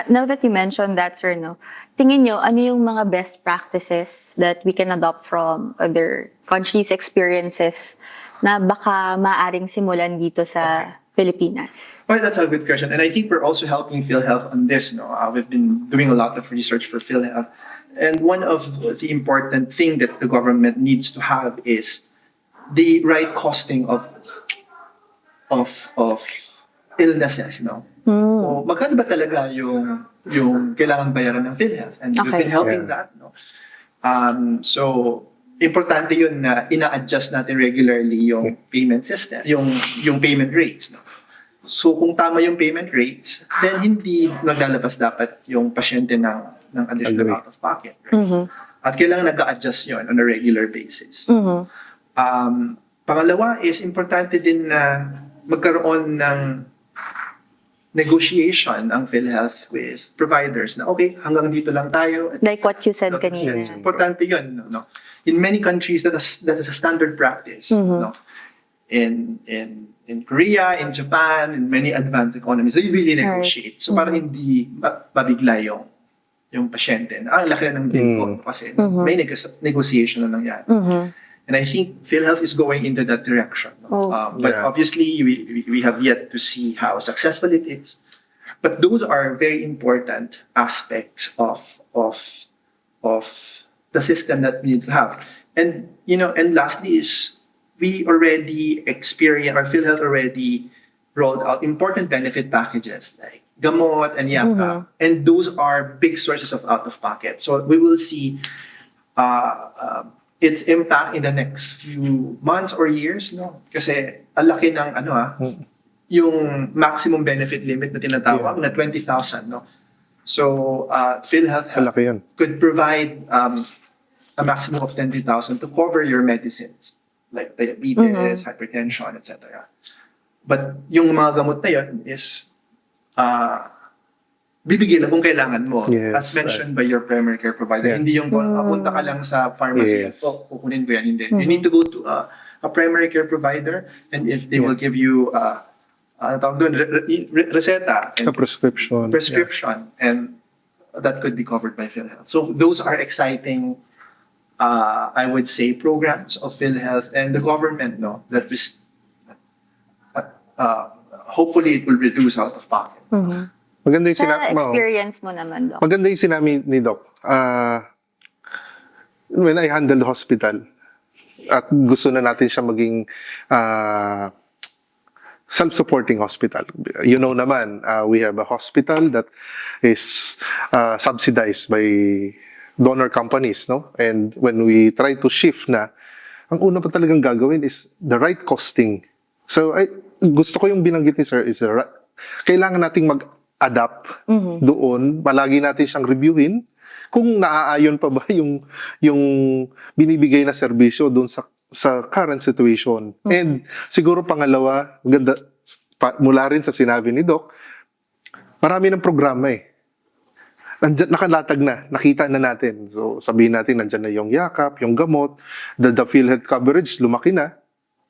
Now that you mentioned that, sir, no, tingin nyo, ano yung mga best practices that we can adopt from other countries' experiences na baka maaring simulan dito sa Pilipinas? Well, that's a good question. And I think we're also helping PhilHealth on this. No? We've been doing a lot of research for PhilHealth. And one of the important thing that the government needs to have is the right costing of illnesses. No? O magkano ba talaga yung kailangan bayaran ng PhilHealth? And we've been helping that. No? So, importante yun na ina-adjust natin regularly yung payment system, yung payment rates. No? So, kung tama yung payment rates, then hindi maglalabas dapat yung pasyente ng additional Agree. out-of-pocket. Right? At kailangan nag-a-adjust yun on a regular basis. Pangalawa is, importante din na magkaroon ng negotiation ang PhilHealth with providers na okay, hanggang dito lang tayo. Like what you said kanina. Importante yun. No? In many countries, that is a standard practice. No? In Korea, in Japan, in many advanced economies, they really negotiate. So para hindi mabigla yung pasyente. Ang laki na ng bill ko kasi may negotiation na nangyari. And I think PhilHealth is going into that direction. No? But obviously, we have yet to see how successful it is. But those are very important aspects of the system that we need to have. And and lastly is we already experience, or PhilHealth already rolled out important benefit packages like gamot and yaka, and those are big sources of out-of-pocket. So we will see its impact in the next few months or years, no? Kasi ang laki ng yung maximum benefit limit na tinatawag na 20,000, no? So PhilHealth Malaki yun. could provide a maximum of 20,000 to cover your medicines like diabetes, hypertension, etc. But yung mga gamot na yun is bibigyan lang kung kailangan mo. Yes, As mentioned by your primary care provider. Yeah. Hindi yung punta ka lang sa pharmacy at Yes. kukunin ko yan. Hindi. You need to go to a primary care provider, and if they will give you ano tawag doon, reseta Sa and prescription. and that could be covered by PhilHealth. So those are exciting, I would say, programs of PhilHealth and the government, no, that is, hopefully it will reduce out of pocket. Maganda yung Sa sinabi mo. experience mo naman, Doc. Maganda yung sinabi ni Doc. When I handle the hospital, at gusto na natin siya maging self-supporting hospital. You know naman, we have a hospital that is subsidized by donor companies, no? And when we try to shift na, ang una pa talagang gagawin is the right costing. So, gusto ko yung binanggit ni Sir is kailangan nating mag-adapt doon. Palagi natin siyang reviewin kung naaayon pa ba yung binibigay na serbisyo doon sa current situation. And siguro pangalawa, maganda, mula rin sa sinabi ni Doc, marami ng programa Nandyan, nakalatag na, nakita na natin. So sabihin natin, nandyan na yung yakap, yung gamot, the PhilHealth coverage, lumaki na.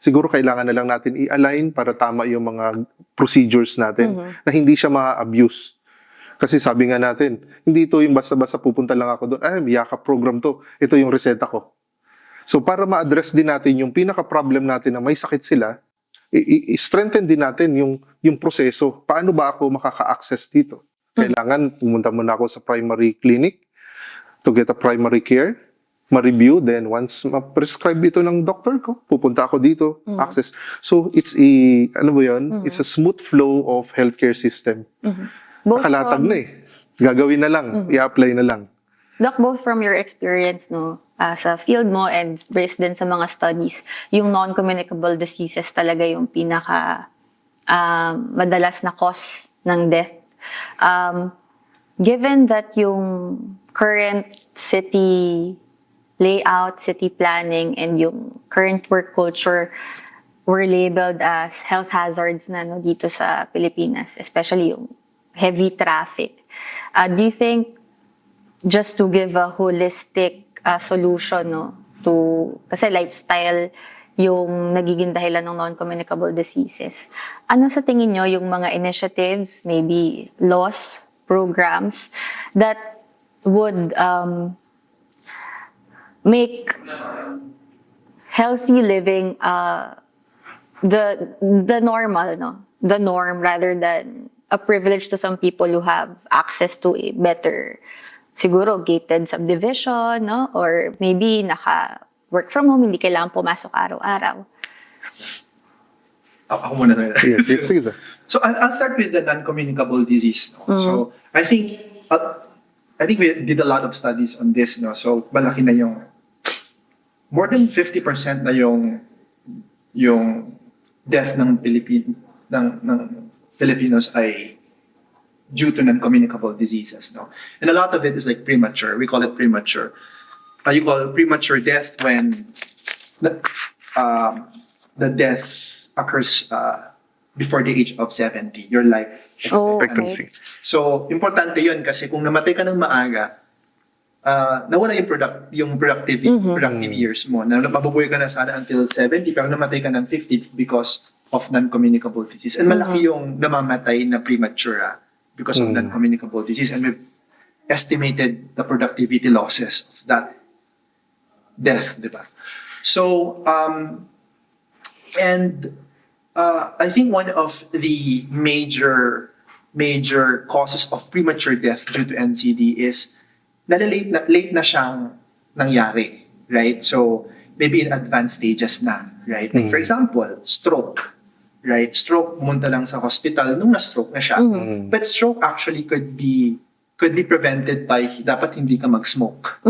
Siguro kailangan na lang natin i-align para tama yung mga procedures natin na hindi siya ma-abuse. Kasi sabi nga natin, hindi ito yung basta-basta pupunta lang ako doon, yakap program to, ito yung reseta ko. So para ma-address din natin yung pinaka-problem natin na may sakit sila, i-strengthen din natin yung proseso. Paano ba ako makaka-access dito? Kailangan pumunta muna ako sa primary clinic to get a primary care, ma-review, then once ma-prescribe ito ng doctor ko, pupunta ako dito, access. So it's it's a smooth flow of healthcare system. Both Nakalatag from- na Gagawin na lang, i-apply na lang. Doc, both from your experience, no, sa field mo and based din sa mga studies, yung non-communicable diseases talaga yung pinaka madalas na cause ng death. Given that yung current city layout, city planning, and yung current work culture were labeled as health hazards na no, dito sa Pilipinas, especially yung heavy traffic. Do you think, just to give a holistic solution, no, to, kasi lifestyle yung nagiging dahilan ng non-communicable diseases, ano sa tingin nyo yung mga initiatives, maybe laws, programs, that would make healthy living the normal, no? The norm rather than a privilege to some people who have access to a better, siguro gated subdivision, no? Or maybe work from home, hindi kailangan pumasok araw-araw. Ako muna tayo. Sige, sir. So I'll start with the non-communicable disease. No? So I think we did a lot of studies on this. No? So malaki na yung more than 50% na yung death ng Filipinos ay due to non-communicable diseases. No? And a lot of it is like premature. We call it premature. You call premature death when the death occurs before the age of 70, your life Expectancy. So, importante yun kasi kung namatay ka ng maaga, nawala yung productive years mo. Mabubuhay ka na sana until 70, pero namatay ka ng 50 because of non-communicable disease. And malaki yung namamatay na premature because of non-communicable disease. And we've estimated the productivity losses of that death, di ba? So, I think one of the major causes of premature death due to NCD is late na siyang nangyari, right? So maybe in advanced stages na, right? Like for example, stroke, right? Stroke, pumunta lang sa hospital nung na-stroke na siya. But stroke actually could be prevented by dapat hindi ka mag-smoke,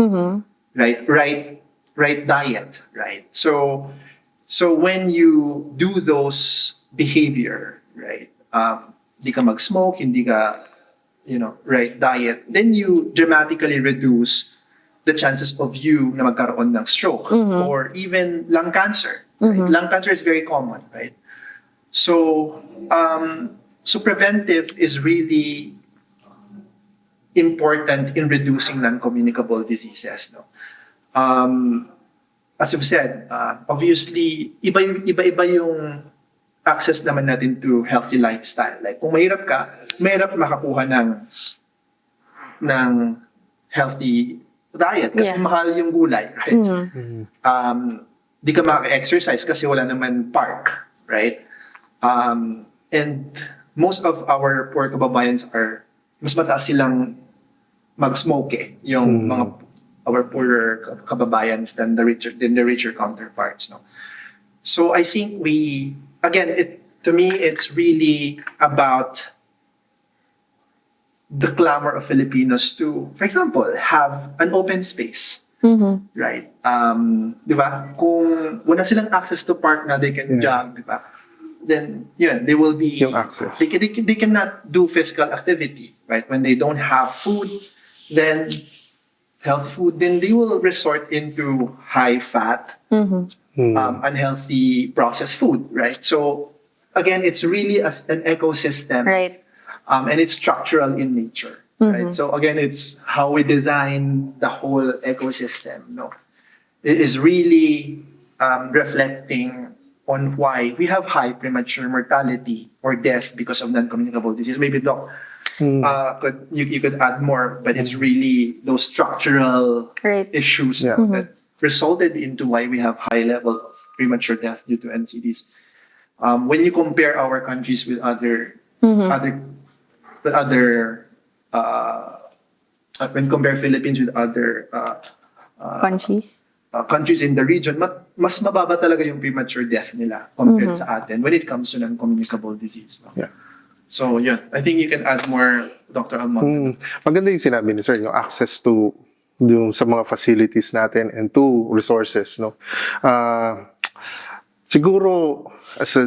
right? Right diet, right? So when you do those behavior, right? Hindi ka mag-smoke, hindi ka, right diet, then you dramatically reduce the chances of you na magkaroon ng stroke or even lung cancer. Right? Lung cancer is very common, right? So preventive is really important in reducing non-communicable diseases, no? As I've said, obviously, iba-iba yung access naman natin to healthy lifestyle. Like, kung mahirap makakuha ng healthy diet kasi mahal yung gulay, right? Di ka maka-exercise kasi wala naman park, right? And most of our poor kababayans mas mataas silang mag-smoke yung our poorer kababayans than the richer counterparts, no? So I think to me it's really about the clamor of Filipinos to, for example, have an open space, right? Di ba? Kung wala silang access to park na they can jog, di ba? Then they will be Yung access. They cannot do physical activity, right? When they don't have food, then healthy food, then they will resort into high fat, unhealthy processed food, right? So again, it's really an ecosystem, Right. And it's structural in nature, right? So again, it's how we design the whole ecosystem. No, it is really reflecting on why we have high premature mortality or death because of non-communicable disease. Maybe Doc, you could add more, but it's really those structural issues that resulted into why we have high level of premature death due to NCDs. When you compare our countries with when compare Philippines with other countries in the region, mas mababa talaga yung premature death nila compared sa atin when it comes to non-communicable disease. No? Yeah. So I think you can add more, Dr. Almond. Maganda yung sinabi ni Sir, yung access to yung sa mga facilities natin, and two, resources, no. Siguro as a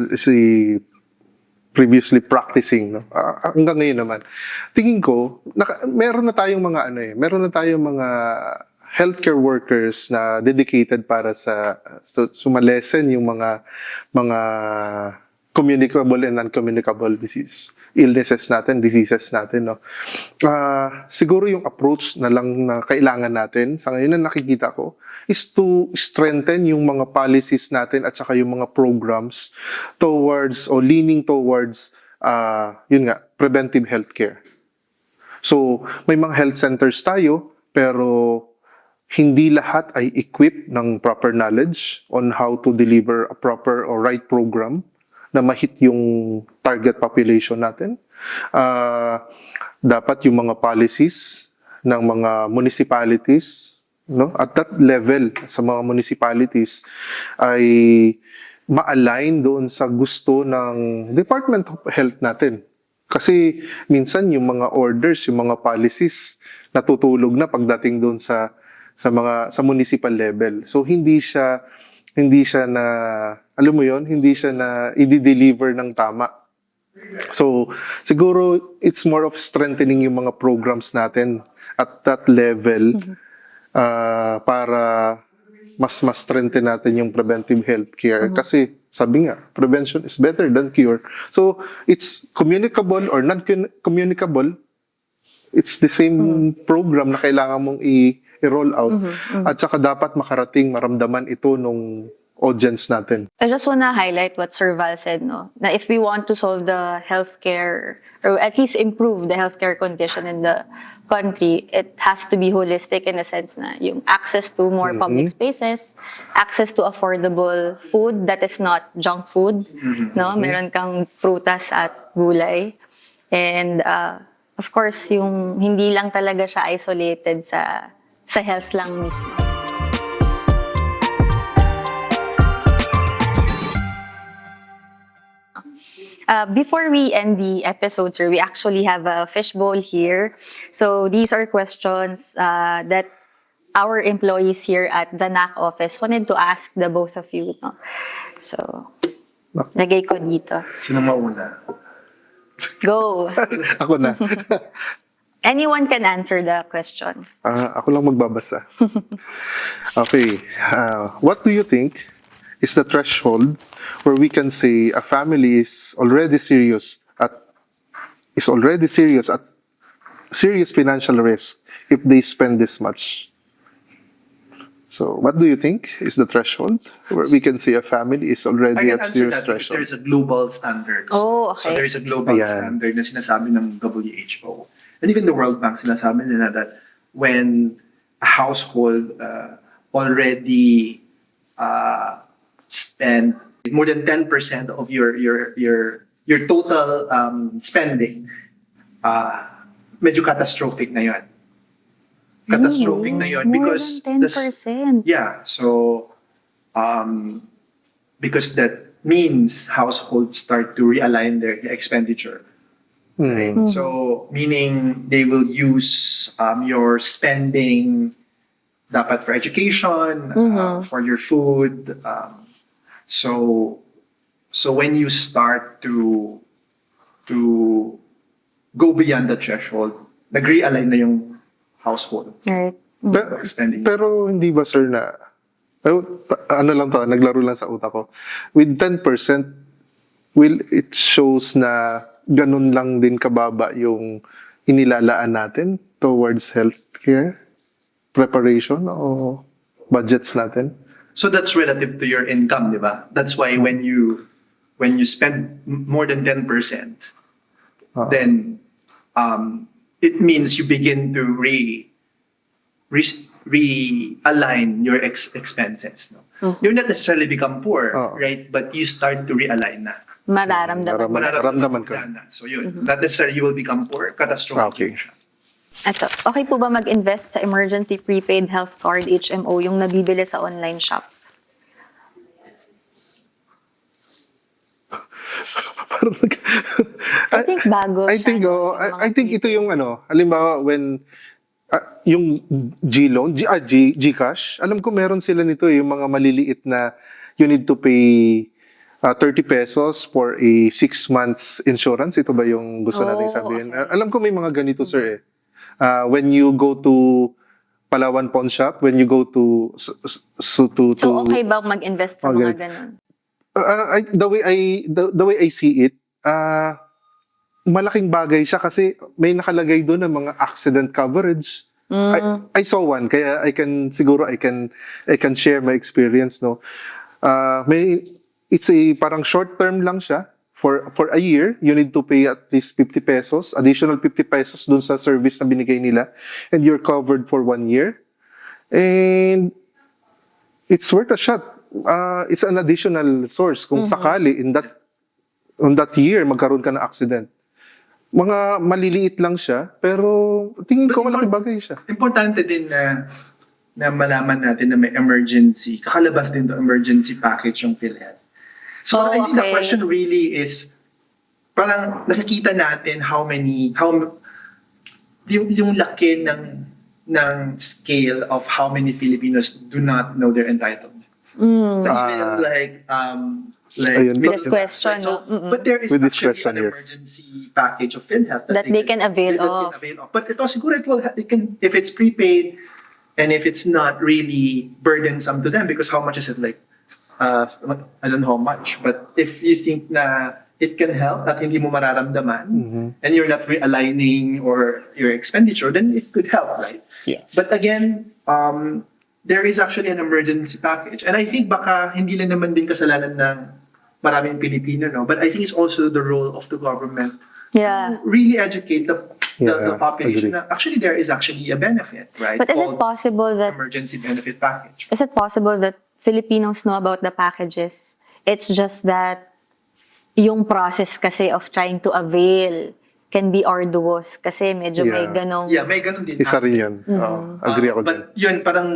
previously practicing, no, hanggang ngayon naman, tingin ko meron na tayong mga healthcare workers na dedicated para sa sumalesen yung mga communicable and non-communicable diseases natin, no. Siguro yung approach na lang na kailangan natin sa ngayon na nakikita ko is to strengthen yung mga policies natin at saka yung mga programs towards or leaning towards preventive healthcare. So, may mga health centers tayo, pero hindi lahat ay equipped ng proper knowledge on how to deliver a proper or right program na ma-hit yung target population natin. Dapat yung mga policies ng mga municipalities, no, at that level sa mga municipalities ay ma-align doon sa gusto ng Department of Health natin. Kasi minsan yung mga orders, yung mga policies natutulog na pagdating doon sa municipal level. So hindi siya na, alam mo yon, hindi siya na i-deliver ng tama. So siguro it's more of strengthening yung mga programs natin at that level, para mas strengthen natin yung preventive healthcare. Kasi sabi nga, prevention is better than cure. So it's communicable or non-communicable. It's the same program na kailangan mong i-roll out. At saka dapat maramdaman ito nung audience natin. I just wanna highlight what Sir Val said, no? Na if we want to solve the healthcare, or at least improve the healthcare condition in the country, it has to be holistic in a sense na yung access to more public spaces, access to affordable food that is not junk food, no? Meron kang prutas at gulay. And of course, yung hindi lang talaga siya isolated sa health lang mismo. Before we end the episode, sir, we actually have a fishbowl here. So these are questions that our employees here at the NAC office wanted to ask the both of you. No? So, lagay ko dito. Sino mauna? Go. Ako na. Anyone can answer the question. Ako lang magbabasa. Okay. What do you think is the threshold where we can say a family is already serious at serious financial risk if they spend this much? So, what do you think is the threshold where we can say a family is already I can at answer serious that if threshold? there's a global standard. Oh, So okay. there's a global Ayan. standard na sinasabi ng WHO. And even the World Bank, sinasabi nila that when a household already spend more than 10% of your total spending, medyo catastrophic na yun. Catastrophic na yun because more than 10%. yeah, so because that means households start to realign their expenditure. Right? So meaning they will use your spending dapat for education, for your food. So when you start to go beyond the threshold, nag-realign na yung household. Right. Spending. Pero hindi ba, sir, na ano lang to, naglaro lang sa utak ko. With 10%, it shows na ganun lang din kababa yung inilalaan natin towards healthcare preparation o budgets natin? So that's relative to your income, di ba? That's why when you spend more than 10%, then it means you begin to realign your expenses. No? You not necessarily become poor, right? But you start to realign na. Mararamdaman. Mararamdaman ko. Na. So yun, not necessarily you will become poor, catastrophic. Okay. siya. Ito, okay po ba mag-invest sa emergency prepaid health card HMO yung nabibili sa online shop? I think bago I siya, think no? Yung mga I think ito yung ano, halimbawa when yung G-loan, Gcash, alam ko meron sila nito yung mga maliliit na you need to pay 30 pesos for a 6 months insurance. Ito ba yung gusto natin sabihin? Okay. Alam ko may mga ganito, sir. When you go to Palawan Pawn Shop, when you go to So, okay ba mag-invest sa mga ganun? the way I see it, malaking bagay siya kasi may nakalagay doon ng mga accident coverage. I saw one kaya I can share my experience, no. It's a parang short term lang siya for a year. You need to pay at least 50 pesos, additional 50 pesos doon sa service na binigay nila, and you're covered for 1 year. And it's worth a shot. It's an additional source kung sakali on that year magkaroon ka ng accident. Mga maliliit lang siya, pero tingin ko malaking bagay siya. Importante din na malaman natin na may emergency. Kakalabas din to emergency package yung PhilHealth. So I think the question really is, parang nakikita natin yung laki ng scale of how many Filipinos do not know their entitlements. So even like Ayun. This question, So, no? but there is With this actually question, an yes. emergency package of PhilHealth That they can avail of. But ito siguro if it's prepaid and if it's not really burdensome to them, because how much is it, like I don't know how much, but if you think na it can help at hindi mo mararamdaman and you're not realigning or your expenditure, then it could help, right? Yeah. But again, there is actually an emergency package, and I think baka hindi lang naman din kasalanan ng maraming Pilipino, no? But I think it's also the role of the government Yeah. to really educate the Yeah, population. agree. Na actually, there is actually a benefit, right? But is it Called possible that emergency benefit package? Filipinos know about the packages? It's just that yung process kasi of trying to avail can be arduous kasi medyo may Yeah. ganong... Yeah, may ganun din. Isa rin yun. Agree ako dyan. But yun, parang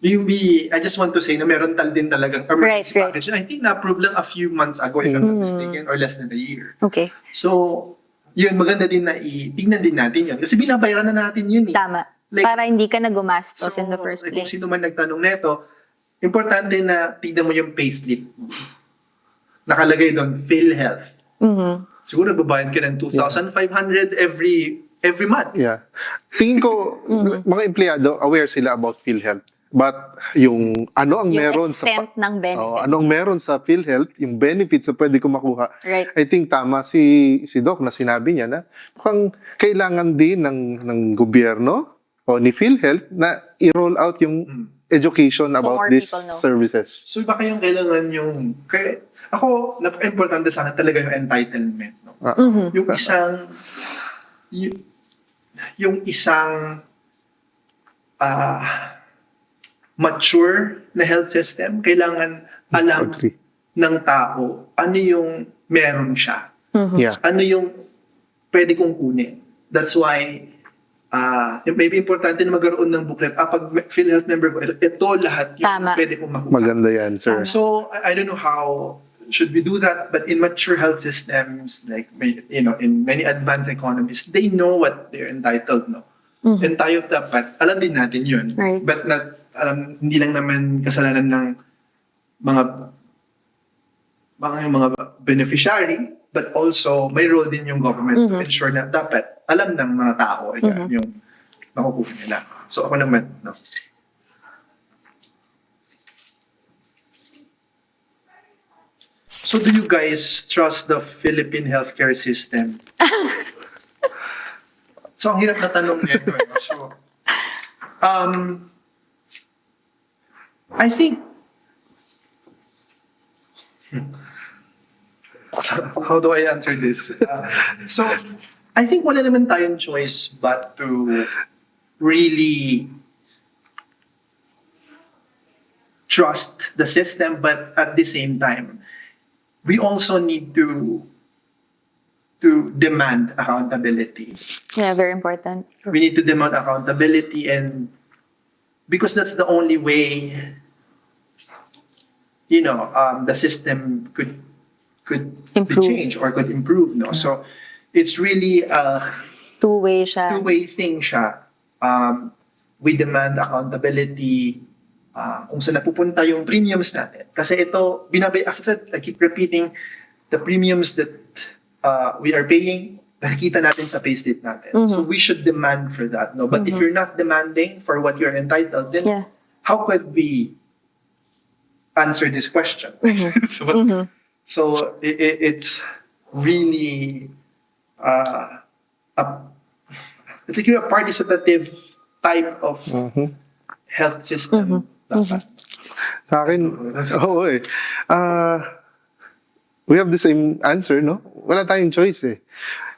I just want to say na meron din talagang emergency Right. package. And I think na-approve lang a few months ago, if I'm not mistaken, or less than a year. Okay, So, yun, maganda din na tignan din natin yun. Kasi binabayaran na natin yun. tama. Like, Para hindi ka na gumastos in the first Kung place. sino man nagtanong neto, importante na tignan mo yung payslip. Nakalagay doon, PhilHealth. Siguro nagbabayad ka ng 2,500 every month. Yeah. Tingin ko, mga empleyado, aware sila about PhilHealth. But yung ano ang Yung meron sa extent ng benefits. anong meron sa PhilHealth, yung benefits na pwede ko makuha. Right. I think tama si Doc na sinabi niya na mukhang kailangan din ng gobyerno o ni PhilHealth na i-roll out yung education more about these people know. services. So iba kayong kailangan yung... Ako, napaka-importante sa akin talaga yung entitlement. No? Yung isang... Yung isang... mature na health system, kailangan alam Agree. ng tao ano yung meron siya. Yeah. Ano yung pwede kong kunin. That's why maybe importante na magkaroon ng booklet. Pag PhilHealth member ko, ito lahat yung Tama. pwede kong makuha. Maganda yan, sir. So, I don't know how should we do that, but in mature health systems, like, in many advanced economies, they know what they're entitled, no? And tayo dapat, alam din natin yun. Right. But hindi lang naman kasalanan ng mga beneficiary, but also may role din yung government to ensure na dapat alam ng mga tao yung makukuha nila. So ako naman, no. So do you guys trust the Philippine healthcare system? So ang hirap na tanong nito. So, I think, so how do I answer this? So I think wala naman tayong choice but to really trust the system, but at the same time, we also need to demand accountability. Yeah, very important. We need to demand accountability, and because that's the only way, the system could Improve. be changed or could improve. No, so it's really a Two-way siya. two-way thing siya. We demand accountability kung saan napupunta yung premiums natin. Kasi ito, as I said, I keep repeating, the premiums that we are paying, nakikita natin sa payslip natin. So we should demand for that. No? But if you're not demanding for what you're entitled, then how could we answer this question? So it's really it's like a participative type of health system. Dapat. Sa akin, oo eh. We have the same answer, no? Wala tayong choice eh.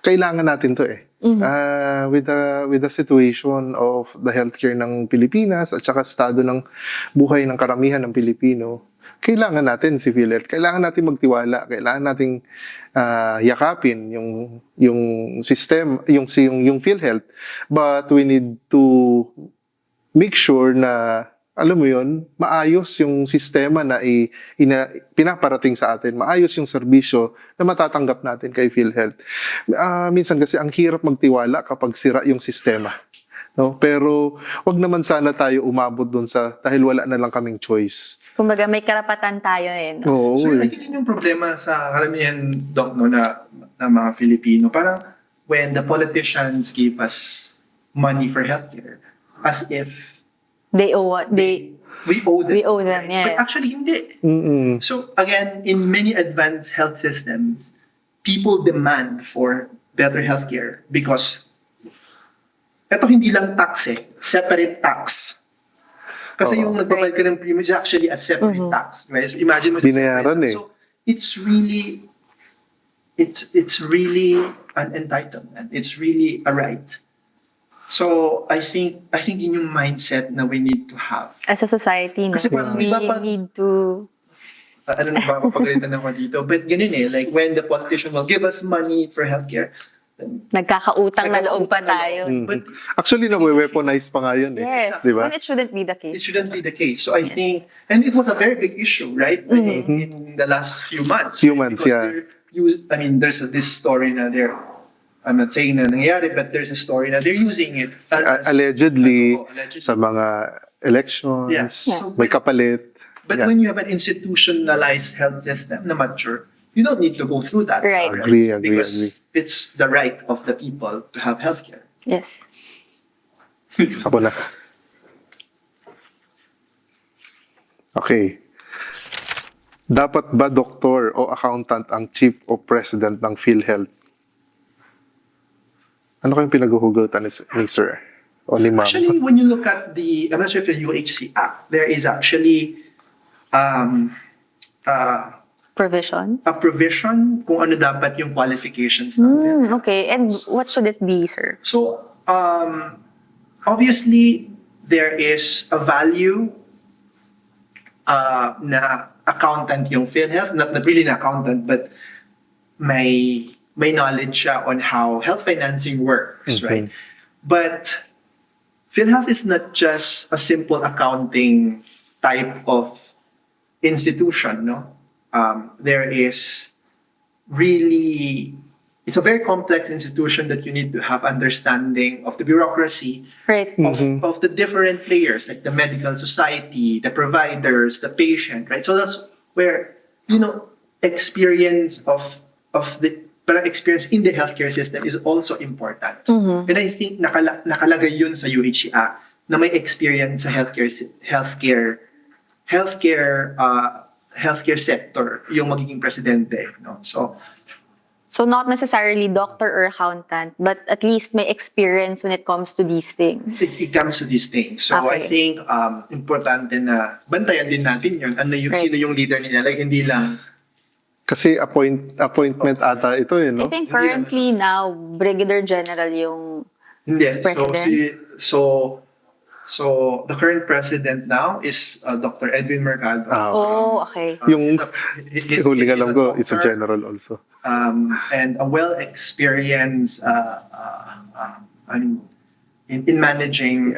Kailangan natin to eh. With the situation of the healthcare ng Pilipinas at saka estado ng buhay ng karamihan ng Pilipino, kailangan natin si PhilHealth. Kailangan natin magtiwala. Kailangan nating yakapin yung system, yung PhilHealth. But we need to make sure na alam mo yun, maayos yung sistema na pinaparating sa atin. Maayos yung serbisyo na matatanggap natin kay PhilHealth. Minsan kasi ang hirap magtiwala kapag sira yung sistema. No? Pero wag naman sana tayo umabot dun dahil wala na lang kaming choice. Kumbaga may karapatan tayo eh. No? Oo, So, I think yun yung problema sa karamihan, Doc, no, na mga Filipino. Parang when the politicians give us money for healthcare, as if They owe what we owe them. we owe them, But yeah. actually, hindi. Mm-mm. So, again, in many advanced health systems, people demand for better healthcare because eto hindi lang tax eh, separate tax. Kasi yung nagbabayad ka ng premium is actually a separate tax. Right? So imagine mo Binayaran separate tax. eh. So, it's really an entitlement. It's really a right. So, I think yun yung mindset na we need to have. As a society, no? Kasi parang we iba pa- need to... Ano na ba, mapagalitan ako dito. But ganun eh, like when the politician will give us money for healthcare, then Nagkakautang na loob pa tayo. But Actually, nawe-weaponize pa nga yun eh. Yes, Di ba? when it shouldn't be the case. it shouldn't be the case. So I think, and it was a very big issue, right? In the last few months. Few months, Because there's this story na I'm not saying na nangyayari, but there's a story na they're using it as, Allegedly, allegedly. sa mga elections, Yes. Yeah. So, may kapalit. But Yeah. when you have an institutionalized health system na mature, you don't need to go through that. Right. Agree. Because it's the right of the people to have healthcare. Yes. Ako na. Okay. Dapat ba doktor o accountant ang chief o president ng PhilHealth? Ano kayong pinaghuhugutan ni sir? O ni ma'am? Actually, when you look at I'm not sure if the UHC Act, there is actually Provision. a provision kung ano dapat yung qualifications ng Okay, and what should it be, sir? So, obviously, there is a value na accountant yung PhilHealth, not really an accountant, but may knowledge siya on how health financing works, right? But PhilHealth is not just a simple accounting type of institution, no? There is really, it's a very complex institution that you need to have understanding of the bureaucracy, Right. of the different players, like the medical society, the providers, the patient, right? So that's where, experience parang experience in the healthcare system is also important. And I think nakalagay yun sa UHCA na may experience sa healthcare sector yung magiging presidente, no? So not necessarily doctor or accountant, but at least may experience when it comes to these things. It comes to these things. So I Okay. think importante na bantayan din natin yun. Sino yung leader nila? Like hindi lang Kasi appointment ata ito eh, no? I think currently now, Brigadier General yung hindi. President? So the current president now is Dr. Edwin Mercado. okay. Yung He's huling alam ko, it's a doctor, general also. and a well-experienced in managing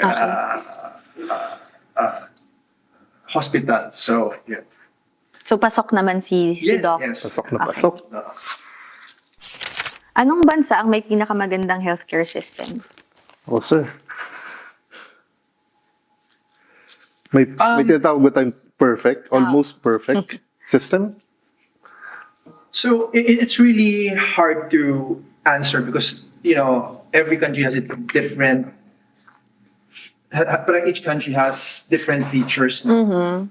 hospitals. So yeah. So pasok naman si Doc. Yes. Pasok na Okay. pasok. Anong bansa ang may pinakamagandang healthcare system? Oh, sir. May tinatawag ba tayong perfect, almost perfect system? So it's really hard to answer because every country has its different. Parang each country has different features. No?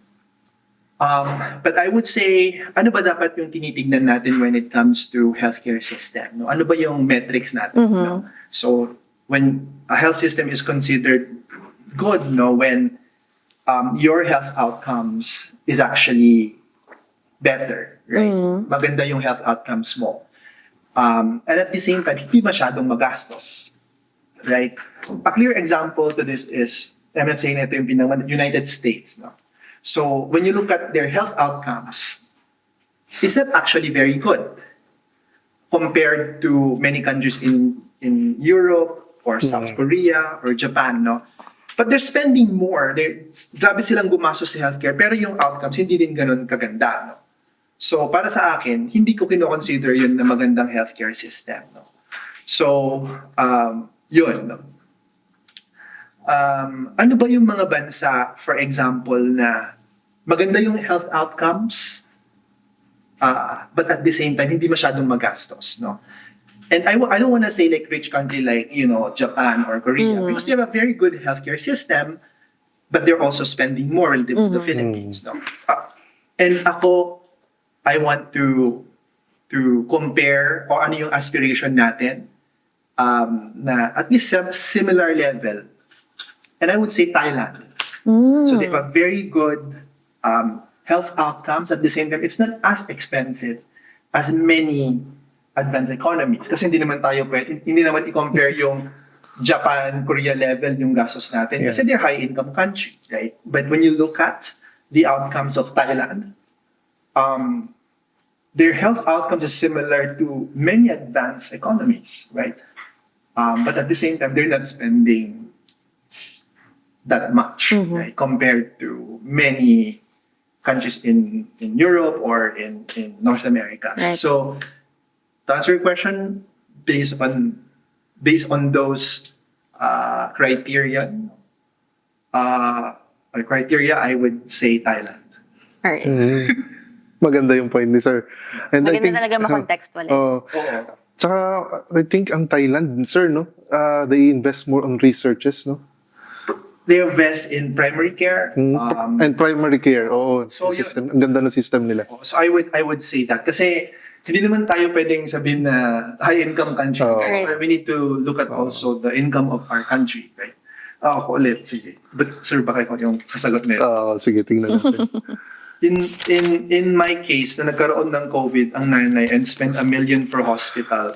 But I would say, ano ba dapat yung tinitignan natin when it comes to healthcare system? No? Ano ba yung metrics natin? No? So when a health system is considered good, no, when your health outcomes is actually better, right? Maganda yung health outcomes mo. And at the same time, hindi masyadong magastos, right? A clear example to this is, I'm not saying ito yung United States, no? So when you look at their health outcomes, it's not actually very good compared to many countries in Europe or South Korea or Japan, no? But they're spending more. Grabe silang gumastos sa healthcare, pero yung outcomes hindi din ganun kaganda, no? So para sa akin, hindi ko kino-consider yun na magandang healthcare system, no? So, yun, no? Ano ba yung mga bansa, for example, na maganda yung health outcomes, but at the same time, hindi masyadong magastos, no? And I don't want to say like rich country like, Japan or Korea, because they have a very good healthcare system, but they're also spending more relative to the Philippines, no? And ako, I want to compare o ano yung aspiration natin na at least some similar level. And I would say Thailand. So they have a very good health outcomes. At the same time, it's not as expensive as many advanced economies. Kasi hindi naman i-compare yung Japan, Korea level yung gastos natin. Kasi they're high-income country, right? But when you look at the outcomes of Thailand, their health outcomes is similar to many advanced economies, right? But at the same time, they're not spending that much, right, compared to many countries in Europe or in North America. Right. So, to answer your question, based on those criteria, I would say Thailand. Alright. Maganda yung point ni sir. And I Maganda think, talaga makontextualize. Oo. Tsaka, I think ang Thailand, sir, no? They invest more on researches, no? They invest in primary care. And primary care, oo. So, System. Ang ganda ng system nila. So I would say that kasi hindi naman tayo pwedeng sabihin na high-income country. Right. We need to look at also the income of our country, right? Ako ulit, sige. But sir, baka ikaw yung sasagot nito. Sige, tingnan natin. In my case, na nagkaroon ng COVID ang nanay and spent $1 million for hospital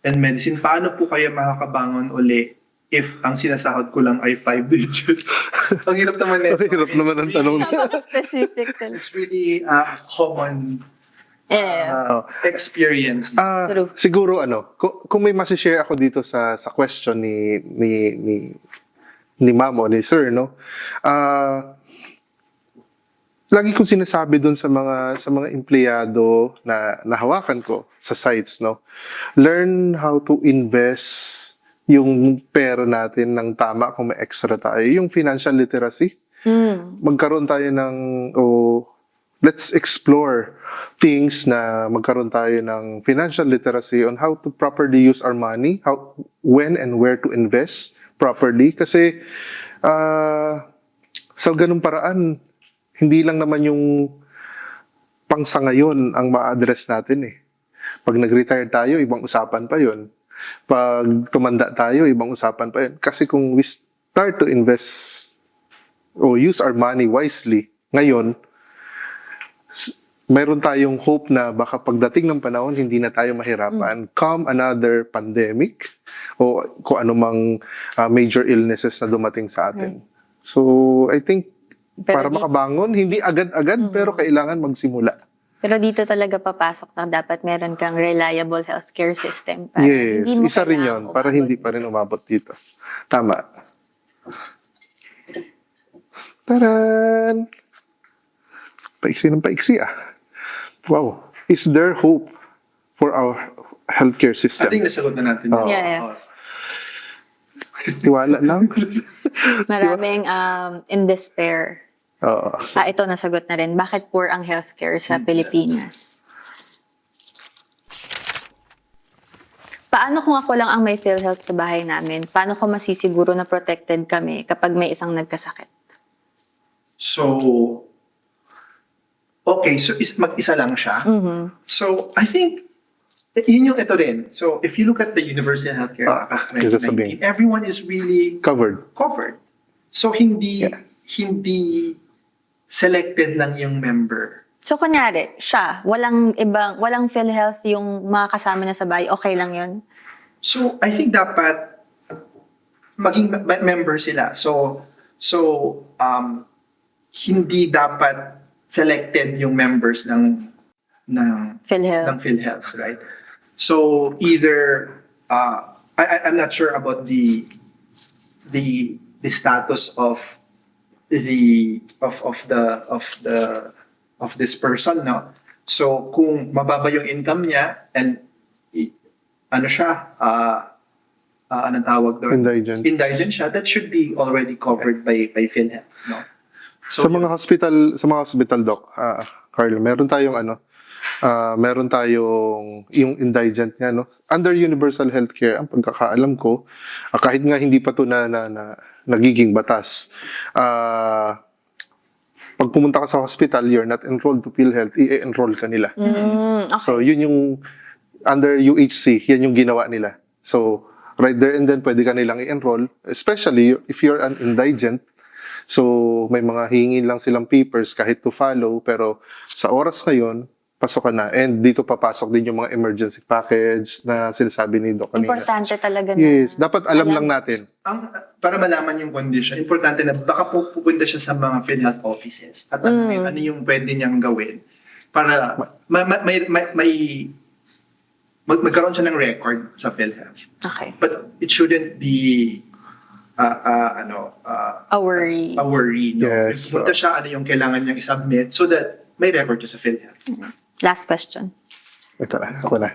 and medicine, paano po kaya makakabangon uli if ang sinasahod ko lang ay 5 digits? Ang hirap naman nito. Ang hirap naman ang tanong. Napaka-specific. It's really a common experience. True. Siguro kung may masishare ako dito sa question ni ma'am o ni sir, no? Lagi kong sinasabi doon sa mga empleyado na nahawakan ko sa sites, no? Learn how to invest yung pera natin ng tama kung may extra tayo. Yung financial literacy. Magkaroon tayo let's explore things na magkaroon tayo ng financial literacy on how to properly use our money, when and where to invest properly. Kasi sa ganung paraan, hindi lang naman yung pangsa ngayon ang ma-address natin eh. Pag nag-retire tayo, ibang usapan pa yun. Pag tumanda tayo, ibang usapan pa yun. Kasi kung we start to invest o use our money wisely, ngayon, meron tayong hope na baka pagdating ng panahon, hindi na tayo mahirapan. Come another pandemic o kung anumang major illnesses na dumating sa atin. So, I think, para makabangon, hindi agad-agad, pero kailangan magsimula. Pero dito talaga papasok na dapat meron kang reliable healthcare system. Para Yes, hindi mo isa rin yun. kailangan Para umabot. hindi pa rin umabot dito. Tama. Taran! Paiksi ng paiksi Wow. Is there hope for our healthcare I system? think nasagot na natin. Oo. Yeah. Tiwala lang. Maraming in despair Ito nasagot na rin. Bakit poor ang healthcare sa Pilipinas? Paano kung ako lang ang may PhilHealth sa bahay namin? Paano ko masisiguro na protected kami kapag may isang nagkasakit? So, okay, so mag-isa lang siya. So, I think, yun yung ito rin. So, if you look at the Universal Healthcare Act of kasi sabihin. 1990, everyone is really Covered. So, hindi selected lang yung member. So, kunyari, siya, walang PhilHealth yung mga kasama niya sa bahay, okay lang yun? So, I think dapat maging member sila. So, hindi dapat selected yung members ng PhilHealth. PhilHealth, right? So either I'm not sure about the status of this person, no? So kung mababa yung income niya and ano siya, anong tawag doon? Indigent siya, that should be already covered by PhilHealth, no? So, sa mga hospital doc, Carl, meron tayong yung indigent nga, no? Under universal healthcare, ang pagkakaalam ko, kahit nga hindi pa to na nagiging batas, pag pumunta ka sa hospital, you're not enrolled to PhilHealth, i-enroll ka nila. Okay. So, yun yung under UHC, yan yung ginawa nila. So, right there and then, pwede ka nilang i-enroll, especially if you're an indigent. So, may mga hingin lang silang papers kahit to follow, pero sa oras na yon pasok ka na. And dito papasok din yung mga emergency package na sinasabi ni Doc kanina. Importante talaga na. Yes, dapat alam lang natin. Para malaman yung condition, importante na baka pupunta siya sa mga PhilHealth offices at ano yung pwede niyang gawin para magkaroon siya ng record sa PhilHealth. Okay. But it shouldn't be A worry. A worry, no? Yes. Punta siya, ano yung kailangan niyang isubmit so that may record siya sa PhilHealth. Last question. Ito na, ako na.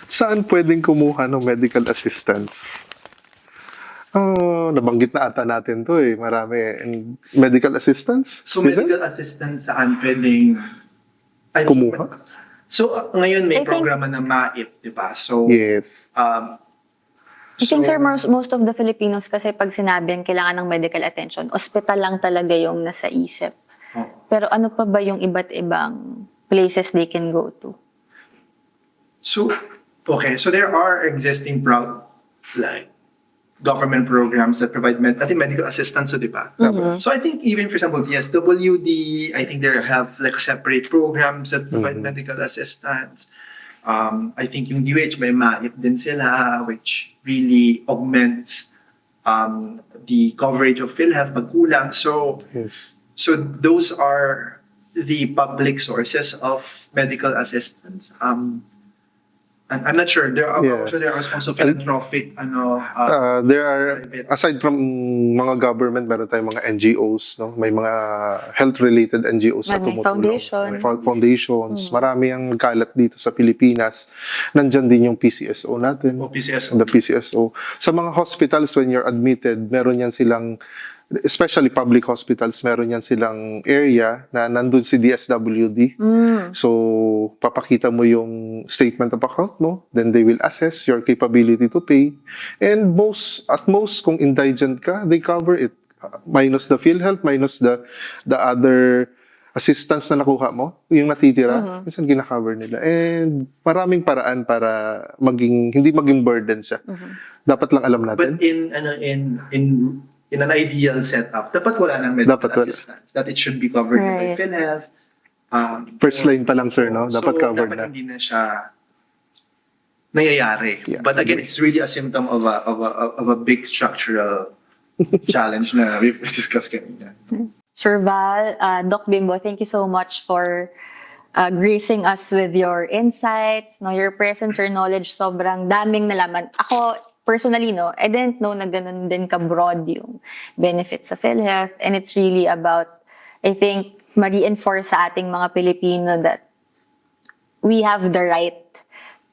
Saan pwedeng kumuha ng medical assistance? Nabanggit na ata natin to eh. Marami. And medical assistance? So, medical assistance saan pwedeng kumuha? So, ngayon may I think- programa na MAIP, di ba? So, Yes. I think, sir, most of the Filipinos kasi pag sinabing kailangan ng medical attention, ospital lang talaga yung nasa isip. Oh. Pero ano pa ba yung iba't ibang places they can go to? So, okay. So, there are existing government programs that provide medical assistance, so, di ba? So, I think even, for example, PSWD, I think they have like separate programs that provide medical assistance. I think yung DOH may MAIP din sila, which really augments the coverage of PhilHealth pag kulang. So, Yes. so those are the public sources of medical assistance. And I'm not sure. There are Yes. also philanthropic, There are, private. aside from mga government, meron tayong mga NGOs, no? May mga health-related NGOs na May tumutulong. foundation. May foundations. Marami ang kalat dito sa Pilipinas. Nandyan din yung PCSO natin. O PCSO. The PCSO. Sa mga hospitals, when you're admitted, meron yan silang, especially public hospitals, meron yan silang area na nandun si DSWD. So, papakita mo yung statement of account mo. Then they will assess your capability to pay. And at most, kung indigent ka, they cover it. Minus the PhilHealth, minus the other assistance na nakuha mo, yung natitira, minsan gina-cover nila. And maraming paraan para hindi maging burden siya. Dapat lang alam natin. But in an ideal setup, dapat wala ng medical Dapat wala. assistance. That it should be covered by Right. PhilHealth. First line pa lang, sir, no? Dapat covered dapat na. hindi na siya nangyayari. Yeah, But again, agree. it's really a symptom of a big structural challenge na we've discussed kanina. Sir Val, Doc Bimbo, thank you so much for gracing us with your insights, your presence, your knowledge. Sobrang daming nalaman. Ako, personally, I didn't know na ganun din ka-broad yung benefits sa PhilHealth. And it's really about, I think, ma-reinforce sa ating mga Pilipino that we have the right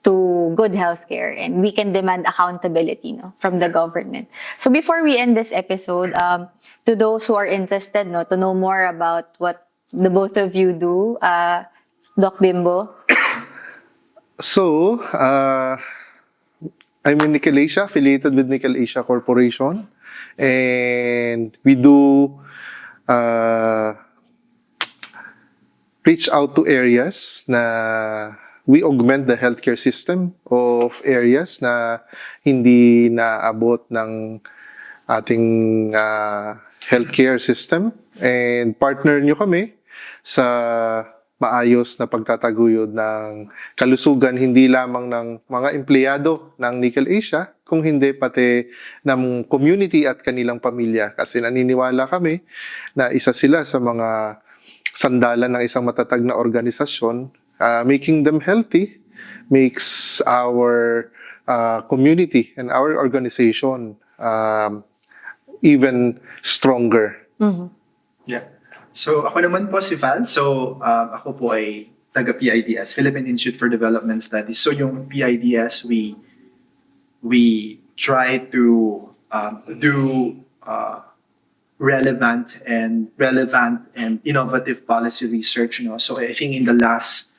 to good healthcare, and we can demand accountability, no, from the government. So before we end this episode, to those who are interested, no, to know more about what the both of you do, Doc Bimbo. So, I'm in Nickel Asia, affiliated with Nickel Asia Corporation. And we do reach out to areas na we augment the healthcare system of areas na hindi naabot ng ating healthcare system, and partner nyo kami sa maayos na pagtataguyod ng kalusugan hindi lamang ng mga empleyado ng Nickel Asia, kung hindi pati ng community at kanilang pamilya, kasi naniniwala kami na isa sila sa mga sandalan ng isang matatag na organisasyon. Making them healthy makes our community and our organization even stronger. Yeah. So ako naman po si Val. So ako po ay taga PIDS, Philippine Institute for Development Studies. So yung PIDS, we try to do relevant and innovative policy research. So I think in the last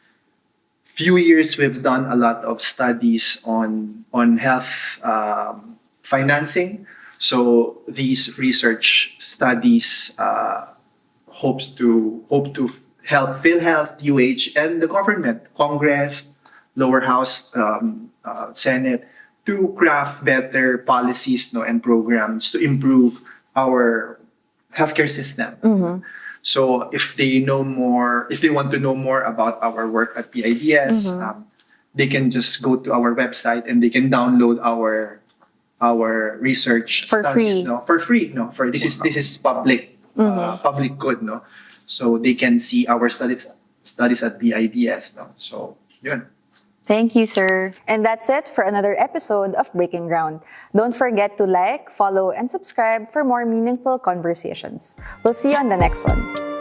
few years we've done a lot of studies on health financing. So these research studies hope to help PhilHealth, UH, and the government, Congress, lower house, Senate, to craft better policies, and programs to improve our healthcare system. So if they want to know more about our work at PIDS, they can just go to our website and they can download our research For studies, free. for free. This is public public good, so they can see our studies at PIDS. So yun. Thank you, sir. And that's it for another episode of Breaking Ground. Don't forget to like, follow, and subscribe for more meaningful conversations. We'll see you on the next one.